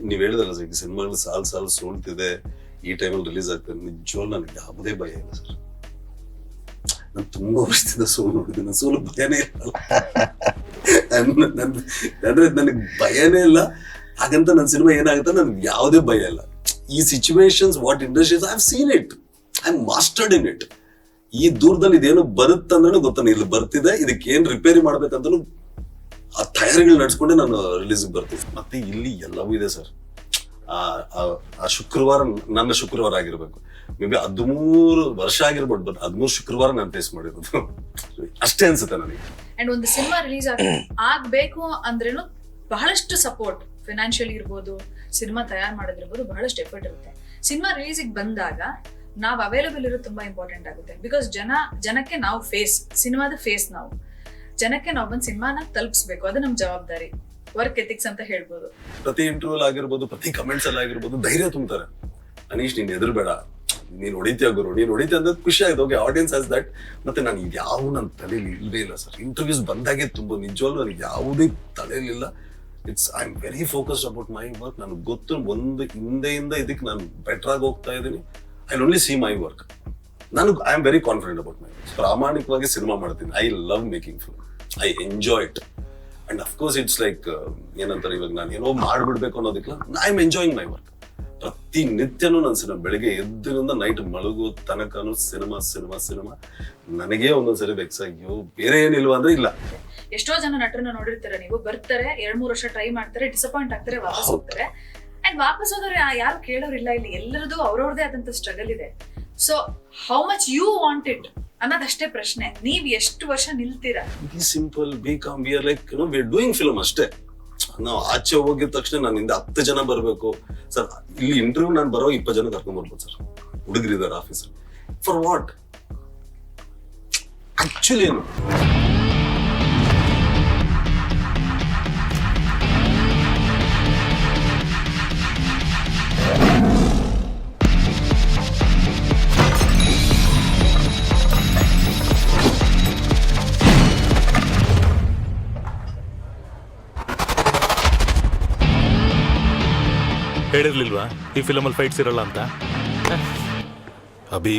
ನೀವ್ ಹೇಳಿದ್ರಲ್ಲ ಸರ್, ಈ ಸಿನಿಮಾಗಳು ಸಾಲು ಸೋಲ್ತಿದೆ, ಈ ಟೈಮಲ್ಲಿ ರಿಲೀಸ್ ಆಗ್ತದೆ. ನಿಜವಾಗ್ಲೂ ನನಗೆ ಯಾವುದೇ ಭಯ ಇಲ್ಲ ಸರ್. ನಾನು ತುಂಬಾ ವರ್ಷದಿಂದ ಸೋಲು ನೋಡಿದ್ದೀನಿ, ಸೋಲು ಭಯನೇ ಇಲ್ಲ. ಅಂದ್ರೆ ನನಗೆ ಭಯನೇ ಇಲ್ಲ. ಹಾಗಂತ ನನ್ನ ಸಿನಿಮಾ ಏನಾಗುತ್ತೆ ನನ್ಗೆ ಯಾವುದೇ ಭಯ ಇಲ್ಲ. ಈ situations, what industries, I have seen it, I am mastered in it. ಈ ದೂರದಲ್ಲಿ ಇದೇನು ಬರುತ್ತಂದ್ರೂ ಗೊತ್ತಾನೆ, ಇಲ್ಲಿ ಬರ್ತಿದೆ, ಇದಕ್ಕೆ ಏನ್ ರಿಪೇರಿ ಮಾಡ್ಬೇಕಂತಲೂ ಆ ತಯಾರಿಗಳು ನಡ್ಸ್ಕೊಂಡೆ ನಾನು ರಿಲೀಸ್ ಬರ್ತೀನಿ. ಮತ್ತೆ ಇಲ್ಲಿ ಎಲ್ಲವೂ ಇದೆ ಸರ್. ಆ ಶುಕ್ರವಾರ ನನ್ನ ಶುಕ್ರವಾರ ಆಗಿರ್ಬೇಕು, ಮೇ ಬಿ 13 ವರ್ಷ ಆಗಿರ್ಬೋದು, ಬಟ್ 13 ಶುಕ್ರವಾರ ನಾನು ಫೇಸ್ ಮಾಡಿರೋದು ಅಷ್ಟೇ ಅನ್ಸುತ್ತೆ ನನಗೆ. ಅಂಡ್ ಒಂದು ಸಿನಿಮಾ ರಿಲೀಸ್ ಆಗ್ಬೇಕು ಅಂದ್ರೇನು ಬಹಳಷ್ಟು ಸಪೋರ್ಟ್, ಫೈನಾನ್ಷಿಯಲಿ ಇರ್ಬೋದು, ಸಿನಿಮಾ ತಯಾರು ಮಾಡೋದಿರ್ಬೋದು, ಬಹಳಷ್ಟು ಎಫರ್ಟ್ ಇರುತ್ತೆ. ಸಿನಿಮಾ ರಿಲೀಸಿಗೆ ಬಂದಾಗ ನಾವು ಅವೈಲೇಬಲ್ ಇರೋದು ತುಂಬಾ ಇಂಪಾರ್ಟೆಂಟ್ ಆಗುತ್ತೆ. ಬಿಕಾಸ್ ಜನಕ್ಕೆ ನಾವು ಸಿನಿಮಾದ ಫೇಸ್ ನಾವು ಜನಕ್ಕೆ ನಾವು ಬಂದು ಸಿನಿಮಾನ ತಲುಪಿಸ್ಬೇಕು, ಅದು ನಮ್ ಜವಾಬ್ದಾರಿ, ವರ್ಕ್ ಎಥಿಕ್ಸ್ ಅಂತ ಹೇಳ್ಬೋದು. ಪ್ರತಿ ಇಂಟರ್ವ್ಯೂ ಆಗಿರ್ಬೋದು, ಪ್ರತಿ ಕಮೆಂಟ್ಸ್ ಅಲ್ಲಿ ಆಗಿರ್ಬೋದು, ಧೈರ್ಯ ತುಂಬ್ತಾರೆ. ಅನೀಶ್ ನೀನ್ ಎದುರ್ಬೇಡ, ನೀನ್ ಹೊಡಿತೀಯ ಗುರು, ನೀನ್ ಹೊಡಿತೀಯ ಅಂದ್ರೆ ಖುಷಿ ಆಯ್ತು. Okay, audience as that. ಮತ್ತೆ ನಾನು ಯಾವ ನನ್ನ ತಲೆಯಲ್ಲಿ ಇಲ್ಲವೇ ಇಲ್ಲ ಸರ್. ಇಂಟರ್ವ್ಯೂಸ್ ಬಂದಾಗೆ ತುಂಬಾ ನಿಜವಾಗ್ಲೂ ನನಗೆ ಯಾವುದೇ ತಲೆಯಲ್ಲಿಲ್ಲ. I am very focused about my work. ನನಗೆ ಗೊತ್ತು ಒಂದು ಹಿಂದೆಯಿಂದ ಇದಕ್ಕೆ ನಾನು ಬೆಟರ್ ಆಗಿ ಹೋಗ್ತಾ ಇದ್ದೀನಿ. I only see my work. I am very confident about my work. ಪ್ರಾಮಾಣಿಕವಾಗಿ ಸಿನಿಮಾ ಮಾಡ್ತೀನಿ. I love making film, I enjoy it. And of course it's like ಏನಂತಾರೆ, ಇವಾಗ ನಾನು ಏನೋ ಮಾಡ್ಬಿಡ್ಬೇಕು ಅನ್ನೋದಕ್ಕಿಲ್ಲ, I am enjoying my work. ಪ್ರತಿ ನಿತ್ಯನೂ ನನ್ನ ಸಿನಿಮಾ, ಬೆಳಿಗ್ಗೆ ಎದ್ದಿನಿಂದ ನೈಟ್ ಮಲಗೋ ತನಕನೂ ಸಿನಿಮಾ. ನನಗೆ ಒಂದೊಂದ್ಸರಿ ಬೆಕ್ಸ್, ಅಯ್ಯೋ ಬೇರೆ ಏನಿಲ್ವಾ ಅಂದ್ರೆ ಇಲ್ಲ. ಎಷ್ಟೋ ಜನ ನಟರನ್ನ ನೋಡಿರ್ತಾರೆ ನೀವು, ಬರ್ತಾರೆ 2-3 ವರ್ಷ ಟ್ರೈ ಮಾಡ್ತಾರೆ, ಡಿಸಪಾಯಿಂಟ್ ಆಗ್ತಾರೆ, ವಾಪಸ್ ಹೋಗ್ತಾರೆ. ಅಂಡ್ ವಾಪಸ್ ಹೋದವ್ರು ಯಾರು ಕೇಳೋರಿಲ್ಲ. ಇಲ್ಲಿ ಎಲ್ಲರದು ಅವ್ರವ್ರದೇ ಆದಂತ ಸ್ಟ್ರಗಲ್ ಇದೆ. So how much you want it ಅನ್ನೋದಷ್ಟೇ ಪ್ರಶ್ನೆ. ನೀವ್ ಎಷ್ಟು ವರ್ಷ ನಿಲ್ತೀರಾ? Be simple, be calm, we are like we are doing film ಅಷ್ಟೇ. ನಾವು ಆಚೆ ಹೋಗಿದ ತಕ್ಷಣ ನನ್ನಿಂದ 10 ಜನ ಬರ್ಬೇಕು ಸರ್. ಇಲ್ಲಿ ಇಂಟರ್ವ್ಯೂ ನಾನು ಬರೋ 20 ಜನ ಕರ್ಕೊಂಡ್ ಬರ್ಬೋದು ಸರ್. ಹುಡುಗರಿದ್ದಾರೆ ಆಫೀಸಲ್ಲಿ. ಫಾರ್ ವಾಟ್ ಆಕ್ಚುಲಿ ಏನು? ಹೇಳಿರ್ಲಿಲ್ವಾ ಈ ಫಿಲಮಲ್ಲಿ ಫೈಟ್ಸ್ ಇರಲ್ಲ ಅಂತ? ಅಭಿ,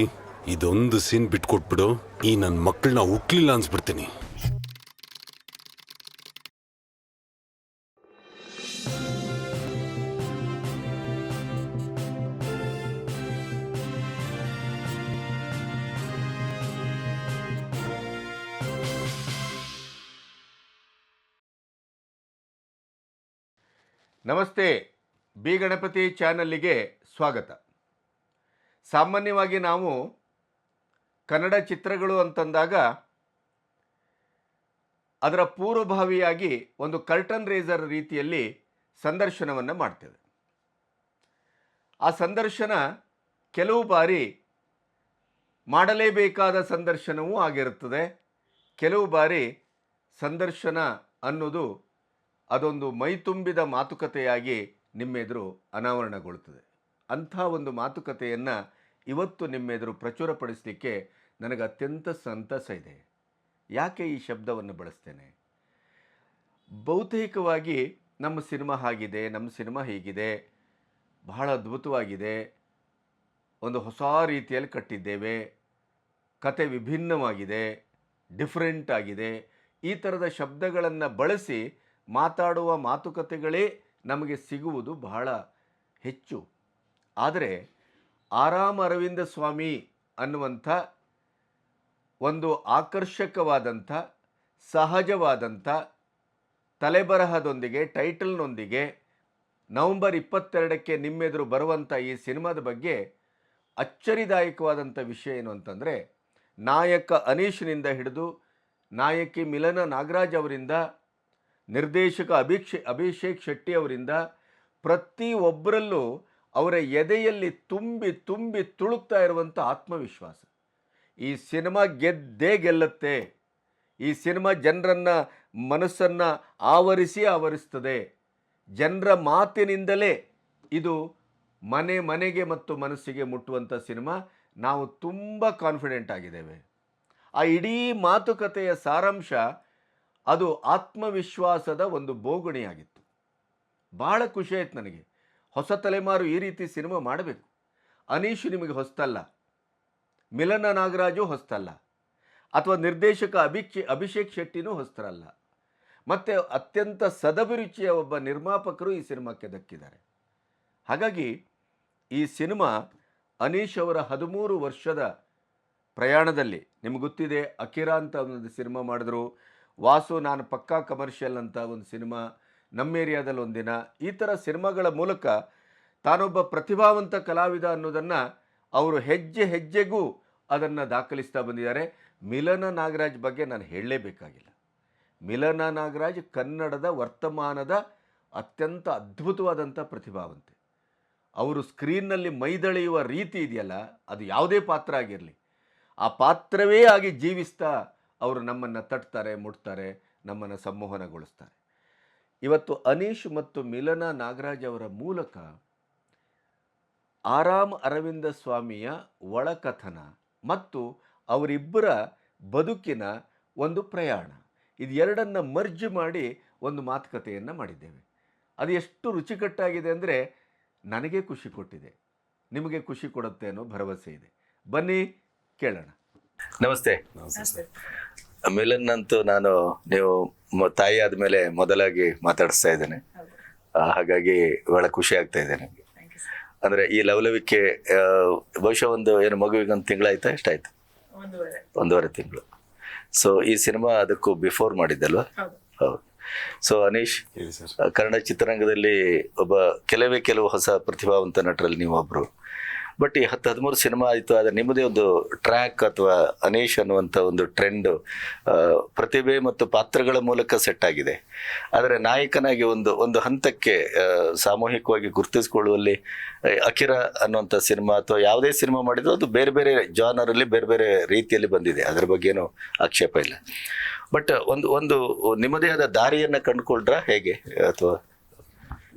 ಇದೊಂದು ಸೀನ್ ಬಿಟ್ಕೊಟ್ಬಿಡು, ಈ ನನ್ನ ಮಕ್ಕಳನ್ನ ಹುಟ್ಲಿಲ್ಲ ಅನ್ಸ್ಬಿಡ್ತೀನಿ. ನಮಸ್ತೆ, ಬಿ ಗಣಪತಿ ಚಾನಲ್ಲಿಗೆ ಸ್ವಾಗತ. ಸಾಮಾನ್ಯವಾಗಿ ನಾವು ಕನ್ನಡ ಚಿತ್ರಗಳು ಅಂತಂದಾಗ ಅದರ ಪೂರ್ವಭಾವಿಯಾಗಿ ಒಂದು ಕರ್ಟನ್ ರೇಸರ್ ರೀತಿಯಲ್ಲಿ ಸಂದರ್ಶನವನ್ನು ಮಾಡ್ತೇವೆ. ಆ ಸಂದರ್ಶನ ಕೆಲವು ಬಾರಿ ಮಾಡಲೇಬೇಕಾದ ಸಂದರ್ಶನವೂ ಆಗಿರುತ್ತದೆ. ಕೆಲವು ಬಾರಿ ಸಂದರ್ಶನ ಅನ್ನೋದು ಅದೊಂದು ಮೈತುಂಬಿದ ಮಾತುಕತೆಯಾಗಿ ನಿಮ್ಮೆದುರು ಅನಾವರಣಗೊಳ್ಳುತ್ತದೆ. ಅಂಥ ಒಂದು ಮಾತುಕತೆಯನ್ನು ಇವತ್ತು ನಿಮ್ಮೆದುರು ಪ್ರಚುರಪಡಿಸಲಿಕ್ಕೆ ನನಗೆ ಅತ್ಯಂತ ಸಂತಸ ಇದೆ. ಯಾಕೆ ಈ ಶಬ್ದವನ್ನು ಬಳಸ್ತೇನೆ? ಬಹುತೇಕವಾಗಿ ನಮ್ಮ ಸಿನಿಮಾ ಹಾಗಿದೆ, ನಮ್ಮ ಸಿನಿಮಾ ಹೀಗಿದೆ, ಬಹಳ ಅದ್ಭುತವಾಗಿದೆ, ಒಂದು ಹೊಸ ರೀತಿಯಲ್ಲಿ ಕಟ್ಟಿದ್ದೇವೆ, ಕತೆ ವಿಭಿನ್ನವಾಗಿದೆ, ಡಿಫ್ರೆಂಟ್ ಆಗಿದೆ, ಈ ಥರದ ಶಬ್ದಗಳನ್ನು ಬಳಸಿ ಮಾತಾಡುವ ಮಾತುಕತೆಗಳೇ ನಮಗೆ ಸಿಗುವುದು ಬಹಳ ಹೆಚ್ಚು. ಆದರೆ ಆರಾಮ್ ಅರವಿಂದ ಸ್ವಾಮಿ ಅನ್ನುವಂಥ ಒಂದು ಆಕರ್ಷಕವಾದಂಥ, ಸಹಜವಾದಂಥ ತಲೆಬರಹದೊಂದಿಗೆ, ಟೈಟಲ್ನೊಂದಿಗೆ ನವಂಬರ್ 22ಕ್ಕೆ ನಿಮ್ಮೆದುರು ಬರುವಂಥ ಈ ಸಿನಿಮಾದ ಬಗ್ಗೆ ಅಚ್ಚರಿದಾಯಕವಾದಂಥ ವಿಷಯ ಏನು ಅಂತಂದರೆ, ನಾಯಕ ಅನೀಶ್ನಿಂದ ಹಿಡಿದು ನಾಯಕಿ ಮಿಲನ ನಾಗರಾಜ್ ಅವರಿಂದ, ನಿರ್ದೇಶಕ ಅಭಿಷೇಕ್ ಶೆಟ್ಟಿ ಅವರಿಂದ, ಪ್ರತಿಯೊಬ್ಬರಲ್ಲೂ ಅವರ ಎದೆಯಲ್ಲಿ ತುಂಬಿ ತುಂಬಿ ತುಳುಕ್ತಾ ಇರುವಂಥ ಆತ್ಮವಿಶ್ವಾಸ. ಈ ಸಿನಿಮಾ ಗೆದ್ದೇ ಗೆಲ್ಲುತ್ತೆ, ಈ ಸಿನಿಮಾ ಜನರನ್ನು, ಮನಸ್ಸನ್ನು ಆವರಿಸ್ತದೆ, ಜನರ ಮಾತಿನಿಂದಲೇ ಇದು ಮನೆಗೆ ಮತ್ತು ಮನಸ್ಸಿಗೆ ಮುಟ್ಟುವಂಥ ಸಿನಿಮಾ. ನಾವು ತುಂಬ ಕಾನ್ಫಿಡೆಂಟ್ ಆಗಿದ್ದೇವೆ. ಆ ಇಡೀ ಮಾತುಕತೆಯ ಸಾರಾಂಶ ಅದು ಆತ್ಮವಿಶ್ವಾಸದ ಒಂದು ಬೋಗುಣಿಯಾಗಿತ್ತು. ಭಾಳ ಖುಷಿ ಆಯ್ತು ನನಗೆ. ಹೊಸ ತಲೆಮಾರು ಈ ರೀತಿ ಸಿನಿಮಾ ಮಾಡಬೇಕು. ಅನೀಶ್ ನಿಮಗೆ ಹೊಸ್ತಲ್ಲ, ಮಿಲನ ನಾಗರಾಜು ಹೊಸ್ತಲ್ಲ, ಅಥವಾ ನಿರ್ದೇಶಕ ಅಭಿಷೇಕ್ ಶೆಟ್ಟಿನೂ ಹೊಸ್ತರಲ್ಲ, ಮತ್ತು ಅತ್ಯಂತ ಸದಭಿರುಚಿಯ ಒಬ್ಬ ನಿರ್ಮಾಪಕರು ಈ ಸಿನಿಮಾಕ್ಕೆ ದಕ್ಕಿದ್ದಾರೆ. ಹಾಗಾಗಿ ಈ ಸಿನಿಮಾ ಅನೀಶ್ ಅವರ 13 ವರ್ಷದ ಪ್ರಯಾಣದಲ್ಲಿ, ನಿಮ್ಗೆ ಗೊತ್ತಿದೆ, ಅಕಿರಾ ಅಂತ ಒಂದು ಸಿನಿಮಾ ಮಾಡಿದ್ರು, ವಾಸು ನಾನು ಪಕ್ಕಾ ಕಮರ್ಷಿಯಲ್ ಅಂತ ಒಂದು ಸಿನಿಮಾ, ನಮ್ಮ ಏರಿಯಾದಲ್ಲಿ ಒಂದಿನ, ಈ ಥರ ಸಿನಿಮಾಗಳ ಮೂಲಕ ತಾನೊಬ್ಬ ಪ್ರತಿಭಾವಂತ ಕಲಾವಿದ ಅನ್ನೋದನ್ನು ಅವರು ಹೆಜ್ಜೆ ಹೆಜ್ಜೆಗೂ ಅದನ್ನು ದಾಖಲಿಸ್ತಾ ಬಂದಿದ್ದಾರೆ. ಮಿಲನ ನಾಗರಾಜ್ ಬಗ್ಗೆ ನಾನು ಹೇಳಲೇಬೇಕಾಗಿಲ್ಲ. ಮಿಲನ ನಾಗರಾಜ್ ಕನ್ನಡದ ವರ್ತಮಾನದ ಅತ್ಯಂತ ಅದ್ಭುತವಾದಂಥ ಪ್ರತಿಭಾವಂತೆ. ಅವರು ಸ್ಕ್ರೀನ್ನಲ್ಲಿ ಮೈದಳೆಯುವ ರೀತಿ ಇದೆಯಲ್ಲ, ಅದು ಯಾವುದೇ ಪಾತ್ರ ಆಗಿರಲಿ, ಆ ಪಾತ್ರವೇ ಆಗಿ ಜೀವಿಸ್ತಾ ಅವರು ನಮ್ಮನ್ನು ತಟ್ತಾರೆ, ಮುಟ್ತಾರೆ, ನಮ್ಮನ್ನು ಸಂಮೋಹನಗೊಳಿಸ್ತಾರೆ. ಇವತ್ತು ಅನೀಶ್ ಮತ್ತು ಮಿಲನ ನಾಗರಾಜ್ ಅವರ ಮೂಲಕ ಆರಾಮ್ ಅರವಿಂದ ಸ್ವಾಮಿಯ ಒಳಕಥನ ಮತ್ತು ಅವರಿಬ್ಬರ ಬದುಕಿನ ಒಂದು ಪ್ರಯಾಣ, ಇದು ಎರಡನ್ನು ಮರ್ಜ್ ಮಾಡಿ ಒಂದು ಮಾತುಕತೆಯನ್ನು ಮಾಡಿದ್ದೇವೆ. ಅದು ಎಷ್ಟು ರುಚಿಕಟ್ಟಾಗಿದೆ ಅಂದರೆ ನನಗೆ ಖುಷಿ ಕೊಟ್ಟಿದೆ, ನಿಮಗೆ ಖುಷಿ ಕೊಡುತ್ತೆ ಅನ್ನೋ ಭರವಸೆ ಇದೆ. ಬನ್ನಿ ಕೇಳೋಣ. ನಮಸ್ತೆ. ನಮಸ್ತೆ. ಮಿಲನ್ ಅಂತೂ ನೀವು ತಾಯಿ ಆದಮೇಲೆ ಮೊದಲಾಗಿ ಮಾತಾಡಿಸ್ತಾ ಇದ್ದೇನೆ. ಹೌದು. ಹಾಗಾಗಿ ಬಹಳ ಖುಷಿ ಆಗ್ತಾ ಇದೆ ನನಗೆ. Thank you, sir. ಅಂದ್ರೆ ಈ ಲವಲವಿಕೆ ಬಹುಶಃ ಒಂದು ಮಗುವಿಗೆ ಒಂದು ತಿಂಗಳಾಯ್ತಾ, ಎಷ್ಟಾಯ್ತು? 1.5 ತಿಂಗಳು. ಸೊ ಈ ಸಿನಿಮಾ ಅದಕ್ಕೂ ಬಿಫೋರ್ ಮಾಡಿದ್ದಲ್ವಾ? ಹೌದು. ಹೌದು. ಸೊ ಅನೀಶ್, ಹೇಳಿ ಸರ್. ಕನ್ನಡ ಚಿತ್ರರಂಗದಲ್ಲಿ ಕೆಲವು ಹೊಸ ಪ್ರತಿಭಾವಂತ ನಟರಲ್ಲಿ ನೀವು ಒಬ್ರು. ಬಟ್ ಈ 10-13 ಸಿನಿಮಾ ಆಯಿತು, ಆದರೆ ನಿಮ್ಮದೇ ಒಂದು ಟ್ರ್ಯಾಕ್ ಅಥವಾ ಅನೀಶ್ ಅನ್ನುವಂಥ ಒಂದು ಟ್ರೆಂಡ್ ಪ್ರತಿಭೆ ಮತ್ತು ಪಾತ್ರಗಳ ಮೂಲಕ ಸೆಟ್ ಆಗಿದೆ. ಆದರೆ ನಾಯಕನಾಗಿ ಒಂದು ಹಂತಕ್ಕೆ ಸಾಮೂಹಿಕವಾಗಿ ಗುರುತಿಸಿಕೊಳ್ಳುವಲ್ಲಿ ಅಕಿರಾ ಅನ್ನುವಂಥ ಸಿನಿಮಾ ಅಥವಾ ಯಾವುದೇ ಸಿನಿಮಾ ಮಾಡಿದ್ರು ಅದು ಬೇರೆ ಬೇರೆ ಜಾನರಲ್ಲಿ ಬೇರೆ ಬೇರೆ ರೀತಿಯಲ್ಲಿ ಬಂದಿದೆ, ಅದರ ಬಗ್ಗೆ ಏನೂ ಆಕ್ಷೇಪ ಇಲ್ಲ. ಬಟ್ ಒಂದು ನಿಮ್ಮದೇ ಆದ ದಾರಿಯನ್ನು ಕಂಡುಕೊಂಡ್ರ ಹೇಗೆ? ಅಥವಾ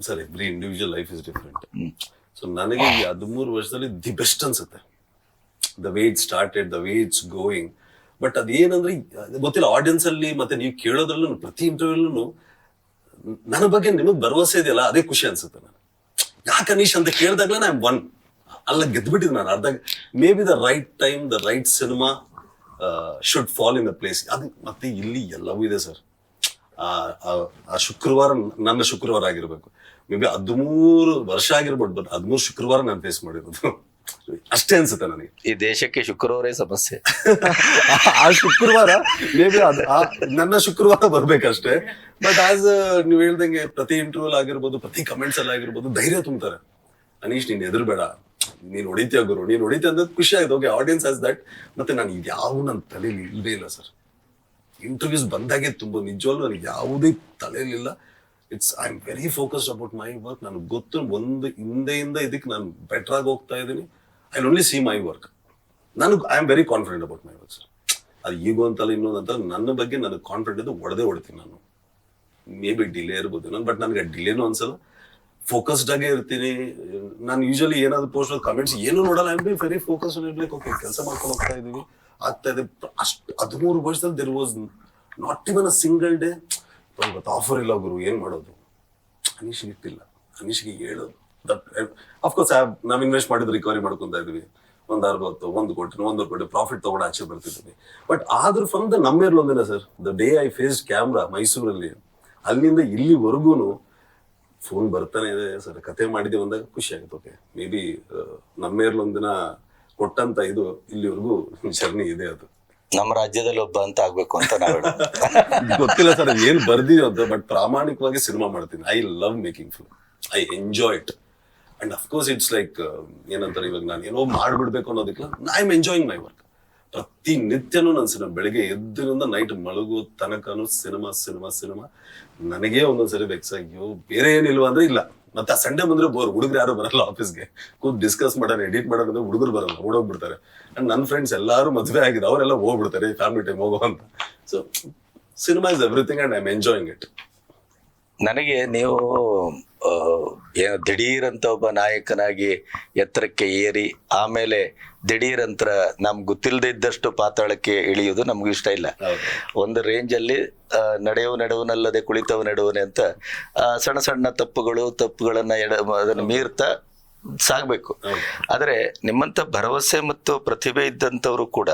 sir, every individual life is different. So ನನಗೆ ಈ 13 ವರ್ಷದಲ್ಲಿ ದಿ ಬೆಸ್ಟ್ ಅನ್ಸುತ್ತೆ, the way it started, the way it's going. But ಅದೇನಂದ್ರೆ ಗೊತ್ತಿಲ್ಲ, ಆಡಿಯನ್ಸ್ ಅಲ್ಲಿ ಮತ್ತೆ ನೀವು ಕೇಳೋದ್ರಲ್ಲೂ ಪ್ರತಿ ಇಂಟರ್ವ್ಯೂಲ್ಲೂ ನನ್ನ ಬಗ್ಗೆ ನಿಮಗೆ ಭರವಸೆ ಇದೆಯಲ್ಲ, ಅದೇ ಖುಷಿ ಅನ್ಸುತ್ತೆ. ನಾನು ಯಾಕೆ ಅನೀಶ್ ಅಂತ ಕೇಳಿದಾಗ್ಲೇ ನಾನು ಒನ್ ಅಲ್ಲ ಗೆದ್ಬಿಟ್ಟಿದ್ದು ನಾನು ಅರ್ಧ. May be the right time, the right cinema should fall in the place. ಅದು ಮತ್ತೆ ಇಲ್ಲಿ ಎಲ್ಲವೂ ಇದೆ ಸರ್. ಆ ಶುಕ್ರವಾರ ನನ್ನ ಶುಕ್ರವಾರ ಆಗಿರ್ಬೇಕು, ಮೇ ಬಿ 13 ವರ್ಷ ಆಗಿರ್ಬೋದು, ಬಟ್ 13 ಶುಕ್ರವಾರ ನಾನು ಫೇಸ್ ಮಾಡಿರೋದು ಅಷ್ಟೇ ಅನ್ಸುತ್ತೆ ನನಗೆ. ಈ ದೇಶಕ್ಕೆ ಶುಕ್ರವಾರೇ ಸಮಸ್ಯೆ. ಆ ಶುಕ್ರವಾರ ಮೇ ಬಿ ನನ್ನ ಶುಕ್ರವಾರ ಬರ್ಬೇಕಷ್ಟೇ. ಬಟ್ ಆಸ್ ನೀವು ಹೇಳ್ದಂಗೆ ಪ್ರತಿ ಇಂಟರ್ವ್ಯೂಲ್ ಆಗಿರ್ಬೋದು, ಪ್ರತಿ ಕಮೆಂಟ್ಸ್ ಅಲ್ಲಿ ಆಗಿರ್ಬೋದು, ಧೈರ್ಯ ತುಂಬ್ತಾರೆ. ಅನೀಶ್ ನೀನ್ ಹೆದರ್ಬೇಡ, ನೀನ್ ಹೊಡಿತೀಯ ಗುರು, ನೀನ್ ಹೊಡಿತೀಯ ಅನ್ನೋದು ಖುಷಿ ಆಗಿದೆ. Okay, audience as that. ಮತ್ತೆ ನಾನು ಯಾವ ನನ್ನ ತಲೆಯಲ್ಲಿ ಇಲ್ಲವೇ ಇಲ್ಲ ಸರ್. ಇಂಟರ್ವ್ಯೂಸ್ ಬಂದಾಗೆ ತುಂಬ ನಿಜವಾಗ್ಲೂ ನನಗೆ ಯಾವುದೇ ತಲೆಯಲ್ಲಿಲ್ಲ. I am very focused about my work. ನನಗೆ ಗೊತ್ತು ಒಂದು ಹಿಂದೆಯಿಂದ ಇದಕ್ಕೆ ನಾನು ಬೆಟರ್ ಆಗಿ ಹೋಗ್ತಾ ಇದ್ದೀನಿ. I only see my work. I am very confident about my work sir. ಅದು ಈಗ ಅಂತಲ್ಲ ಇನ್ನೊಂದಂತ ನನ್ನ ಬಗ್ಗೆ ನನಗೆ ಕಾನ್ಫಿಡೆಂಟ್ ಇದೆ, ಹೊಡ್ತೀನಿ ನಾನು. ಮೇ ಬಿ ಡಿಲೇ ಇರ್ಬೋದು ನಾನು, ಬಟ್ ನನಗೆ ಡಿಲೇನೂ ಅನ್ಸಲ್ಲ. ಫೋಕಸ್ಡ್ ಆಗೇ ಇರ್ತೀನಿ ನಾನು. ಯೂಶಲಿ ಏನಾದ್ರು ಪೋಸ್ಟ್ ಕಮೆಂಟ್ಸ್ ಏನೂ ನೋಡಲ್ಲ. I am be very focused ಇರ್ಬೇಕು. ಓಕೆ, ಕೆಲಸ ಮಾಡ್ಕೊಂಡು ಹೋಗ್ತಾ ಇದೀವಿ, ಆಗ್ತಾ ಇದೆ. ಅಷ್ಟು 13 ವರ್ಷದಲ್ಲಿ there was not even a single day ಇವತ್ತು ಆಫರ್ ಇಲ್ಲ ಗುರು, ಏನ್ ಮಾಡೋದು? ಅನೀಶ್ಗೆ ಇಟ್ಟಿಲ್ಲ, ಅನೀಶ್ಗೆ ಹೇಳೋದು. ಅಫ್ಕೋರ್ಸ್ ನಾವ್ ಇನ್ವೆಸ್ಟ್ ಮಾಡಿದ್ರೆ ರಿಕವರಿ ಮಾಡ್ಕೊಂತ ಇದೀವಿ. 1 ಕೋಟಿ 1 ಕೋಟಿ ಪ್ರಾಫಿಟ್ ತಗೊಂಡು ಆಚೆ ಬರ್ತಿದ್ವಿ. ಬಟ್ ಆದ್ರೂ ಫ್ರಮ್ ದ ನಮ್ಮೇರ್ಲ್ ಒಂದಿನ sir, the day I faced camera ಮೈಸೂರಲ್ಲಿ, ಅಲ್ಲಿಂದ ಇಲ್ಲಿವರೆಗೂ ಫೋನ್ ಬರ್ತಾನೆ ಇದೆ ಸರ್. ಕತೆ ಮಾಡಿದ್ದೀವಿ ಅಂದಾಗ ಖುಷಿ ಆಗುತ್ತೆ. ಓಕೆ, ಮೇ ಬಿ ನಮ್ಮೇರ್ಲ್ ಒಂದಿನ ಕೊಟ್ಟಂತ ಇದು ಇಲ್ಲಿವರೆಗೂ ಜರ್ನಿ ಇದೆ. ಅದು ನಮ್ಮ ರಾಜ್ಯದಲ್ಲಿ ಒಬ್ಬ ಅಂತ ಆಗ್ಬೇಕು ಅಂತ ನಾವು ಗೊತ್ತಿಲ್ಲ ಸರ್ ಏನ್ ಬರ್ದಿದೆ ಅಂತ. ಬಟ್ ಪ್ರಾಮಾಣಿಕವಾಗಿ ಸಿನಿಮಾ ಮಾಡ್ತೀನಿ. I love making film, I enjoy it. And of course it's like ಏನಂತಾರೆ, ಇವಾಗ ನಾನು ಏನೋ ಮಾಡ್ಬಿಡ್ಬೇಕು ಅನ್ನೋದಕ್ಕಿಲ್ಲ, I am enjoying my work. ಪ್ರತಿ ನಿತ್ಯನೂ ನನ್ನ ಸಿನಿಮಾ, ಬೆಳಿಗ್ಗೆ ಎದ್ದಿನಿಂದ ನೈಟ್ ಮಲಗೋ ತನಕನೂ ಸಿನಿಮಾ. ನನಗೆ ಒಂದೊಂದ್ಸರಿ ಬೆಕ್ಸ್ ಅಯ್ಯೋ ಬೇರೆ ಏನಿಲ್ವಾ ಅಂದ್ರೆ ಇಲ್ಲ. ಮತ್ತೆ ಆ ಸಂಡೇ ಬಂದ್ರೆ ಬೋರ್, ಹುಡುಗರು ಯಾರು ಬರಲ್ಲ ಆಫೀಸ್ಗೆ. ಕೂತ್ ಡಿಸ್ಕಸ್ ಮಾಡೋಣ, ಎಡಿಟ್ ಮಾಡೋದಂದ್ರೆ ಹುಡುಗರು ಬರಲ್ಲ, ಓಡೋಗ್ಬಿಡ್ತಾರೆ. ಅಂಡ್ ನನ್ನ ಫ್ರೆಂಡ್ಸ್ ಎಲ್ಲಾರು ಮದುವೆ ಆಗಿದೆ, ಅವರೆಲ್ಲ ಹೋಗ್ಬಿಡ್ತಾರೆ ಫ್ಯಾಮಿಲಿ ಟೈಮ್ ಹೋಗೋ ಅಂತ. So cinema is everything and I am enjoying it. ನನಗೆ ನೀವು ಏನು ದಿಢೀರಂತ ಒಬ್ಬ ನಾಯಕನಾಗಿ ಎತ್ತರಕ್ಕೆ ಏರಿ ಆಮೇಲೆ ದಿಢೀರಂತರ ನಮ್ಗೆ ಗೊತ್ತಿಲ್ಲದೆ ಇದ್ದಷ್ಟು ಪಾತಾಳಕ್ಕೆ ಇಳಿಯುವುದು ನಮಗೂ ಇಷ್ಟ ಇಲ್ಲ. ಒಂದು ರೇಂಜಲ್ಲಿ ನಡೆಯುವನಲ್ಲದೆ ಕುಳಿತವ ನೆಡುವನೆ ಅಂತ ಸಣ್ಣ ಸಣ್ಣ ತಪ್ಪುಗಳನ್ನ ಅದನ್ನು ಮೀರ್ತಾ ಸಾಗ್ಬೇಕು. ಆದರೆ ನಿಮ್ಮಂತ ಭರವಸೆ ಮತ್ತು ಪ್ರತಿಭೆ ಇದ್ದಂಥವ್ರು ಕೂಡ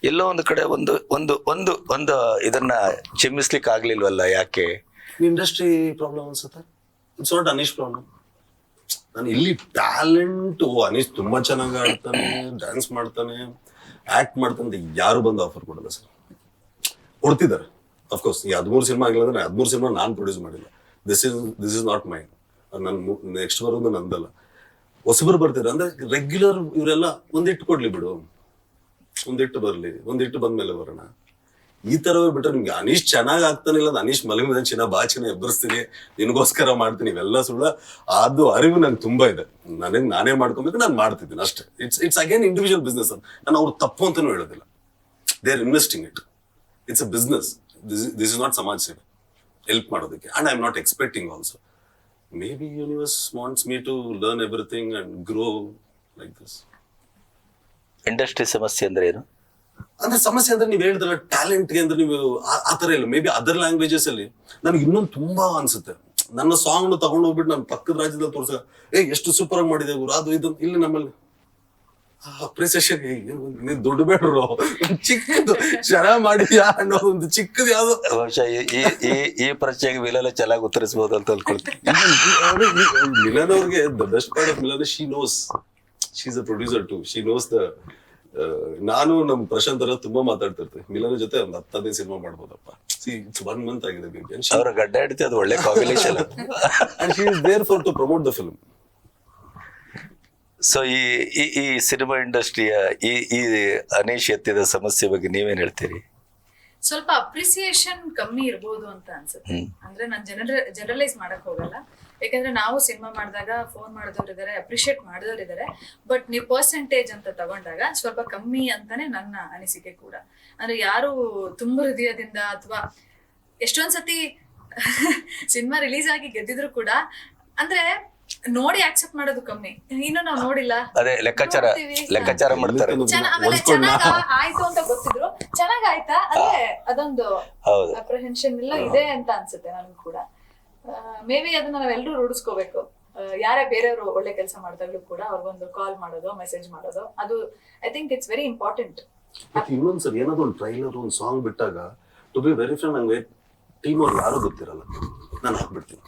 ಎಲ್ಲೋ ಒಂದು ಕಡೆ ಒಂದು ಒಂದು ಒಂದು ಒಂದು ಇದನ್ನ ಚಿಮ್ಮಿಸ್ಲಿಕ್ಕೆ ಆಗ್ಲಿಲ್ವಲ್ಲ, ಯಾಕೆ? ಇಂಡಸ್ಟ್ರಿ ಪ್ರಾಬ್ಲಮ್ ಅನ್ಸುತ್ತೆ. It's not Anish problem. ನಾನು ಇಲ್ಲಿ ಟ್ಯಾಲೆಂಟ್ ಅನೀಶ್ ತುಂಬಾ ಚೆನ್ನಾಗಿ ಆಡ್ತಾನೆ, ಡ್ಯಾನ್ಸ್ ಮಾಡ್ತಾನೆ, ಆಕ್ಟ್ ಮಾಡ್ತಾನೆ ಅಂತ ಯಾರು ಬಂದು ಆಫರ್ ಕೊಡಲ್ಲ ಸರ್. ಕೊಡ್ತಿದ್ದಾರೆ ಅಫ್ಕೋರ್ಸ್. ಈ 13 ಸಿನಿಮಾ ಆಗಿಲ್ಲ ಅಂದ್ರೆ 13 ಸಿನಿಮಾ ನಾನು ಪ್ರೊಡ್ಯೂಸ್ ಮಾಡಿಲ್ಲ. This is not mine. ನನ್ನ ನೆಕ್ಸ್ಟ್ ಬರೋದು ನಂದಲ್ಲ. ಹೊಸಬರು ಬರ್ತಾರೆ ಅಂದ್ರೆ ರೆಗ್ಯುಲರ್ ಇವರೆಲ್ಲ ಒಂದಿಟ್ಟು ಕೊಡ್ಲಿ ಬಿಡು, ಒಂದಿಟ್ಟು ಬರ್ಲಿ, ಒಂದಿಟ್ಟು ಬಂದ್ಮೇಲೆ ಬರೋಣ, ಈ ತರ ಬಿಟ್ರೆ ನಿಮ್ಗೆ ಅನೀಶ್ ಚೆನ್ನಾಗಿ ಆಗ್ತಾನಿಲ್ಲ, ಅನೀಶ್ ಮಲಗಿದ ಚಿನ್ನ ಎಬ್ಬರಿಸ್ತೀನಿ, ನಿನಗೋಸ್ಕರ ಮಾಡ್ತೀನಿ, ಇವೆಲ್ಲ ಸುಳ್ಳ. ಅದು ಅರಿವು ನಂಗೆ ತುಂಬಾ ಇದೆ. ನಾನೇ ಮಾಡ್ಕೊಬೇಕು, ನಾನು ಮಾಡ್ತಿದ್ದೀನಿ ಅಷ್ಟೇ. It's again individual business. ನಾನು ಅವ್ರು ತಪ್ಪು ಅಂತಾನೂ ಹೇಳೋದಿಲ್ಲ. They are investing it. It's a business. This is not ಸಮಾಜ ಸೇವೆ, ಹೆಲ್ಪ್ ಮಾಡೋದಕ್ಕೆ. And I am not expecting also. Maybe universe wants me to learn everything and grow like this. Industry ಸಮಸ್ಯೆ ಅಂದ್ರೆ ಏನು? ಅಂದ್ರೆ ಸಮಸ್ಯೆ ಅಂದ್ರೆ ನೀವು ಹೇಳಿದ್ರಲ್ಲ ಟ್ಯಾಲೆಂಟ್ಗೆ ಅಂದ್ರೆ ನೀವು ಆ ತರ ಇಲ್ಲ. ಮೇ ಬಿ ಅದರ್ ಲ್ಯಾಂಗ್ವೇಜಸ್ ಅಲ್ಲಿ ನನಗೆ ಇನ್ನೊಂದು ತುಂಬಾ ಅನ್ಸುತ್ತೆ. ನನ್ನ ಸಾಂಗ್ ತಗೊಂಡು ಹೋಗ್ಬಿಟ್ಟು ನಾನು ಪಕ್ಕದ ರಾಜ್ಯದಲ್ಲಿ ತೋರ್ಸ ಎಷ್ಟು ಸೂಪರ್ ಆಗಿ ಮಾಡಿದೆ ಗುರು, ಅದು ಇದು. ಇಲ್ಲಿ ನಮ್ಮಲ್ಲಿ ಅಪ್ರಿಸಿಯೇಷನ್ ನೀನ್ ದುಡ್ಡು ಬೇಡ್ರು, ಚಿಕ್ಕದು ಚೆನ್ನಾಗ್ ಮಾಡಿದ್ಯಾ ಅನ್ನೋದು ಒಂದು ಚಿಕ್ಕದು ಯಾವ್ದು. ಬಹುಶಃ ಈ ಪ್ರಶ್ನೆಗೆ ವಿಲನ ಚೆನ್ನಾಗಿ ಉತ್ತರಿಸಬಹುದು ಅಂತ ಅನ್ಕೊಳ್ತೀನಿ. ಮಿಲನ್ ಅವ್ರಿಗೆ the best part of Milan, she knows, she is a producer too, she knows the. ನಾನು ನಮ್ ಪ್ರಶಾಂತ್ ಅವರ ತುಂಬಾ ಮಾತಾಡ್ತಿರ್ತೀವಿ. ಮಿಲನ್ ಜೊತೆ ಒಂದು 10-15 ಸಿನಿಮಾ ಮಾಡ್ಬೋದಪ್ಪ. ಇಟ್ಸ್ 1 month ಆಗಿದೆ ಬೇಬಿ. ಅವರ ಗಡ್ಡ ಹಿಡಿತೆ, ಅದು ಒಳ್ಳೆ combination. And she is there for to promote the film. So ಈ ಸಿನಿಮಾ ಇಂಡಸ್ಟ್ರಿಯ ಈ ಅನೀಶ್ ಎತ್ತಿದ ಸಮಸ್ಯೆ ಬಗ್ಗೆ ನೀವೇನ್ ಹೇಳ್ತೀರಿ? ಸ್ವಲ್ಪ ಅಪ್ರಿಸಿಯೇಷನ್ ಕಮ್ಮಿ ಇರ್ಬೋದು ಅಂತ ಅನ್ಸುತ್ತೆ. ಅಂದ್ರೆ ನಾನು ಜನರಲೈಸ್ ಮಾಡಕ್ ಹೋಗಲ್ಲ. ಯಾಕಂದ್ರೆ ನಾವು ಸಿನಿಮಾ ಮಾಡಿದಾಗ ಫೋನ್ ಮಾಡಿದವ್ರು ಇದಾರೆ, ಅಪ್ರಿಶಿಯೇಟ್ ಮಾಡಿದವ್ರು ಇದಾರೆ. ಬಟ್ ನೀವು ಪರ್ಸೆಂಟೇಜ್ ಅಂತ ತಗೊಂಡಾಗ ಸ್ವಲ್ಪ ಕಮ್ಮಿ ಅಂತಾನೆ ನನ್ನ ಅನಿಸಿಕೆ ಕೂಡ. ಅಂದ್ರೆ ಯಾರು ತುಂಬ ಹೃದಯದಿಂದ ಅಥವಾ ಎಷ್ಟೊಂದ್ಸತಿ ಸಿನಿಮಾ ರಿಲೀಸ್ ಆಗಿ ಗೆದ್ದಿದ್ರು ಕೂಡ ಅಂದ್ರೆ ನೋಡಿ ಆಕ್ಸೆಪ್ಟ್ ಮಾಡೋದು ಕಮ್ಮಿ. ಇನ್ನು ನಾವು ನೋಡಿಲ್ಲ, ಅದೇ ಲೆಕ್ಕಾಚಾರ ಮಾಡ್ತಾರೆ. ಆಮೇಲೆ ಚೆನ್ನಾಗ್ ಆಯ್ತು ಅಂತ ಗೊತ್ತಿದ್ರು, ಚೆನ್ನಾಗ್ ಆಯ್ತಾ ಅಂದ್ರೆ ಅದೊಂದು ಅಪ್ರಹೆನ್ಷನ್ ಎಲ್ಲ ಇದೆ ಅಂತ ಅನ್ಸುತ್ತೆ ನನ್ಗೆ ಕೂಡ. ಮೇ ಬಿ ಅದನ್ನ ನಾವೆಲ್ಲರೂ ರೂಢಿಸ್ಕೋಬೇಕು. ಯಾರೇ ಬೇರೆಯವರು ಒಳ್ಳೆ ಕೆಲಸ ಮಾಡಿದಾಗ್ಲೂ ಕೂಡ ಅವ್ರಿಗೊಂದು ಕಾಲ್ ಮಾಡೋದು, ಮೆಸೇಜ್ ಮಾಡೋದು, ಅದು I think it's very important. ಇನ್ನೊಂದ್ಸರಿ ಏನಾದ್ರು ಒಂದು ಟ್ರೈಲರ್ ಒಂದು ಸಾಂಗ್ ಬಿಟ್ಟಾಗ ಟು ಬಿ ವೆರಿ ಫ್ರಾಂಕ್, ನಂಗೆ ಟೀಮ್ ಅವ್ರು ಯಾರು ಗೊತ್ತಿರಲ್ಲ, ನಾನು ಹಾಕ್ಬಿಡ್ತೀನಿ.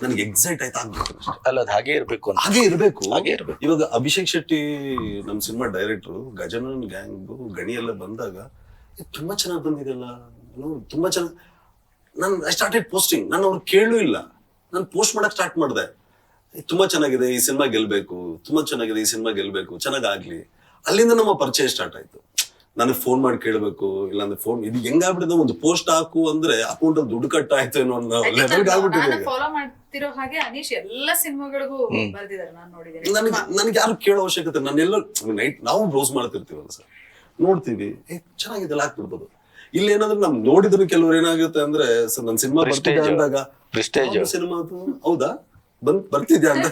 ನನಗೆ ಎಕ್ಸೈಟ್ ಆಯ್ತು, ಆಗ್ಬೇಕು ಅಷ್ಟೇ. ಅಲ್ಲ, ಅದು ಹಾಗೆ ಇರ್ಬೇಕು, ಹಾಗೆ ಇರ್ಬೇಕು. ಇವಾಗ ಅಭಿಷೇಕ್ ಶೆಟ್ಟಿ ನಮ್ ಸಿನಿಮಾ ಡೈರೆಕ್ಟ್ರು, ಗಜನನ್ ಗ್ಯಾಂಗು ಗಣಿ ಎಲ್ಲ ಬಂದಾಗ ತುಂಬಾ ಚೆನ್ನಾಗಿ ಬಂದಿದೆಲ್ಲ, ತುಂಬಾ ಚೆನ್ನಾಗಿ. I started posting. ನಾನು ಅವ್ರು ಕೇಳೂ ಇಲ್ಲ, ನಾನು ಪೋಸ್ಟ್ ಮಾಡಕ್ ಸ್ಟಾರ್ಟ್ ಮಾಡಿದೆ. ತುಂಬಾ ಚೆನ್ನಾಗಿದೆ ಈ ಸಿನಿಮಾ, ಗೆಲ್ಬೇಕು, ತುಂಬಾ ಚೆನ್ನಾಗಿದೆ ಈ ಸಿನಿಮಾ, ಗೆಲ್ಬೇಕು, ಚೆನ್ನಾಗಾಗ್ಲಿ. ಅಲ್ಲಿಂದ ನಮ್ಮ ಪರಿಚಯ ಸ್ಟಾರ್ಟ್ ಆಯ್ತು. ನನಗೆ ಫೋನ್ ಮಾಡಿ ಕೇಳಬೇಕು, ಇಲ್ಲಾಂದ್ರೆ ಫೋನ್ ಇದು ಹೆಂಗಾಗ್ಬಿಟ್ಟಿದೆ, ಒಂದು ಪೋಸ್ಟ್ ಹಾಕು ಅಂದ್ರೆ ಅಕೌಂಟ್ ಅಲ್ಲಿ ದುಡ್ಡು ಕಟ್ ಆಯ್ತು ಅನ್ನೋ ಲೆವೆಲ್ಗೆ ಆಗ್ಬಿಟ್ಟಿದೆ. ಫಾಲೋ ಮಾಡ್ತಿರೋ ಹಾಗೆ ಅನೀಶ್ ಎಲ್ಲ ಸಿನಿಮಾಗಳಿಗೂ ಬರ್ದಿದ್ದಾರೆ, ನಾನು ನೋಡಿದ್ದೀನಿ. ನನಗೆ ಯಾರು ಕೇಳೋ ಅವಶ್ಯಕತೆ, ನಾನೆಲ್ಲ ನೈಟ್ ನಾವು ಬ್ರೌಸ್ ಮಾಡ್ತಿರ್ತೀವಲ್ಲ ಸರ್, ನೋಡ್ತೀವಿ, ಚೆನ್ನಾಗಿದೆಲ್ಲ ಹಾಕ್ಬಿಡ್ಬೋದು. ಇಲ್ಲಿ ಏನಾದ್ರೆ ನಮ್ ನೋಡಿದ್ರು ಕೆಲವ್ರು ಏನಾಗುತ್ತೆ ಅಂದ್ರೆ ಸರ್ ನನ್ನ ಸಿನಿಮಾ ಬರ್ತಿದ್ದೆ ಅಂದಾಗ ಸಿನಿಮಾ ಹೌದಾ ಬರ್ತಿದ್ಯಾ ಅಂತ,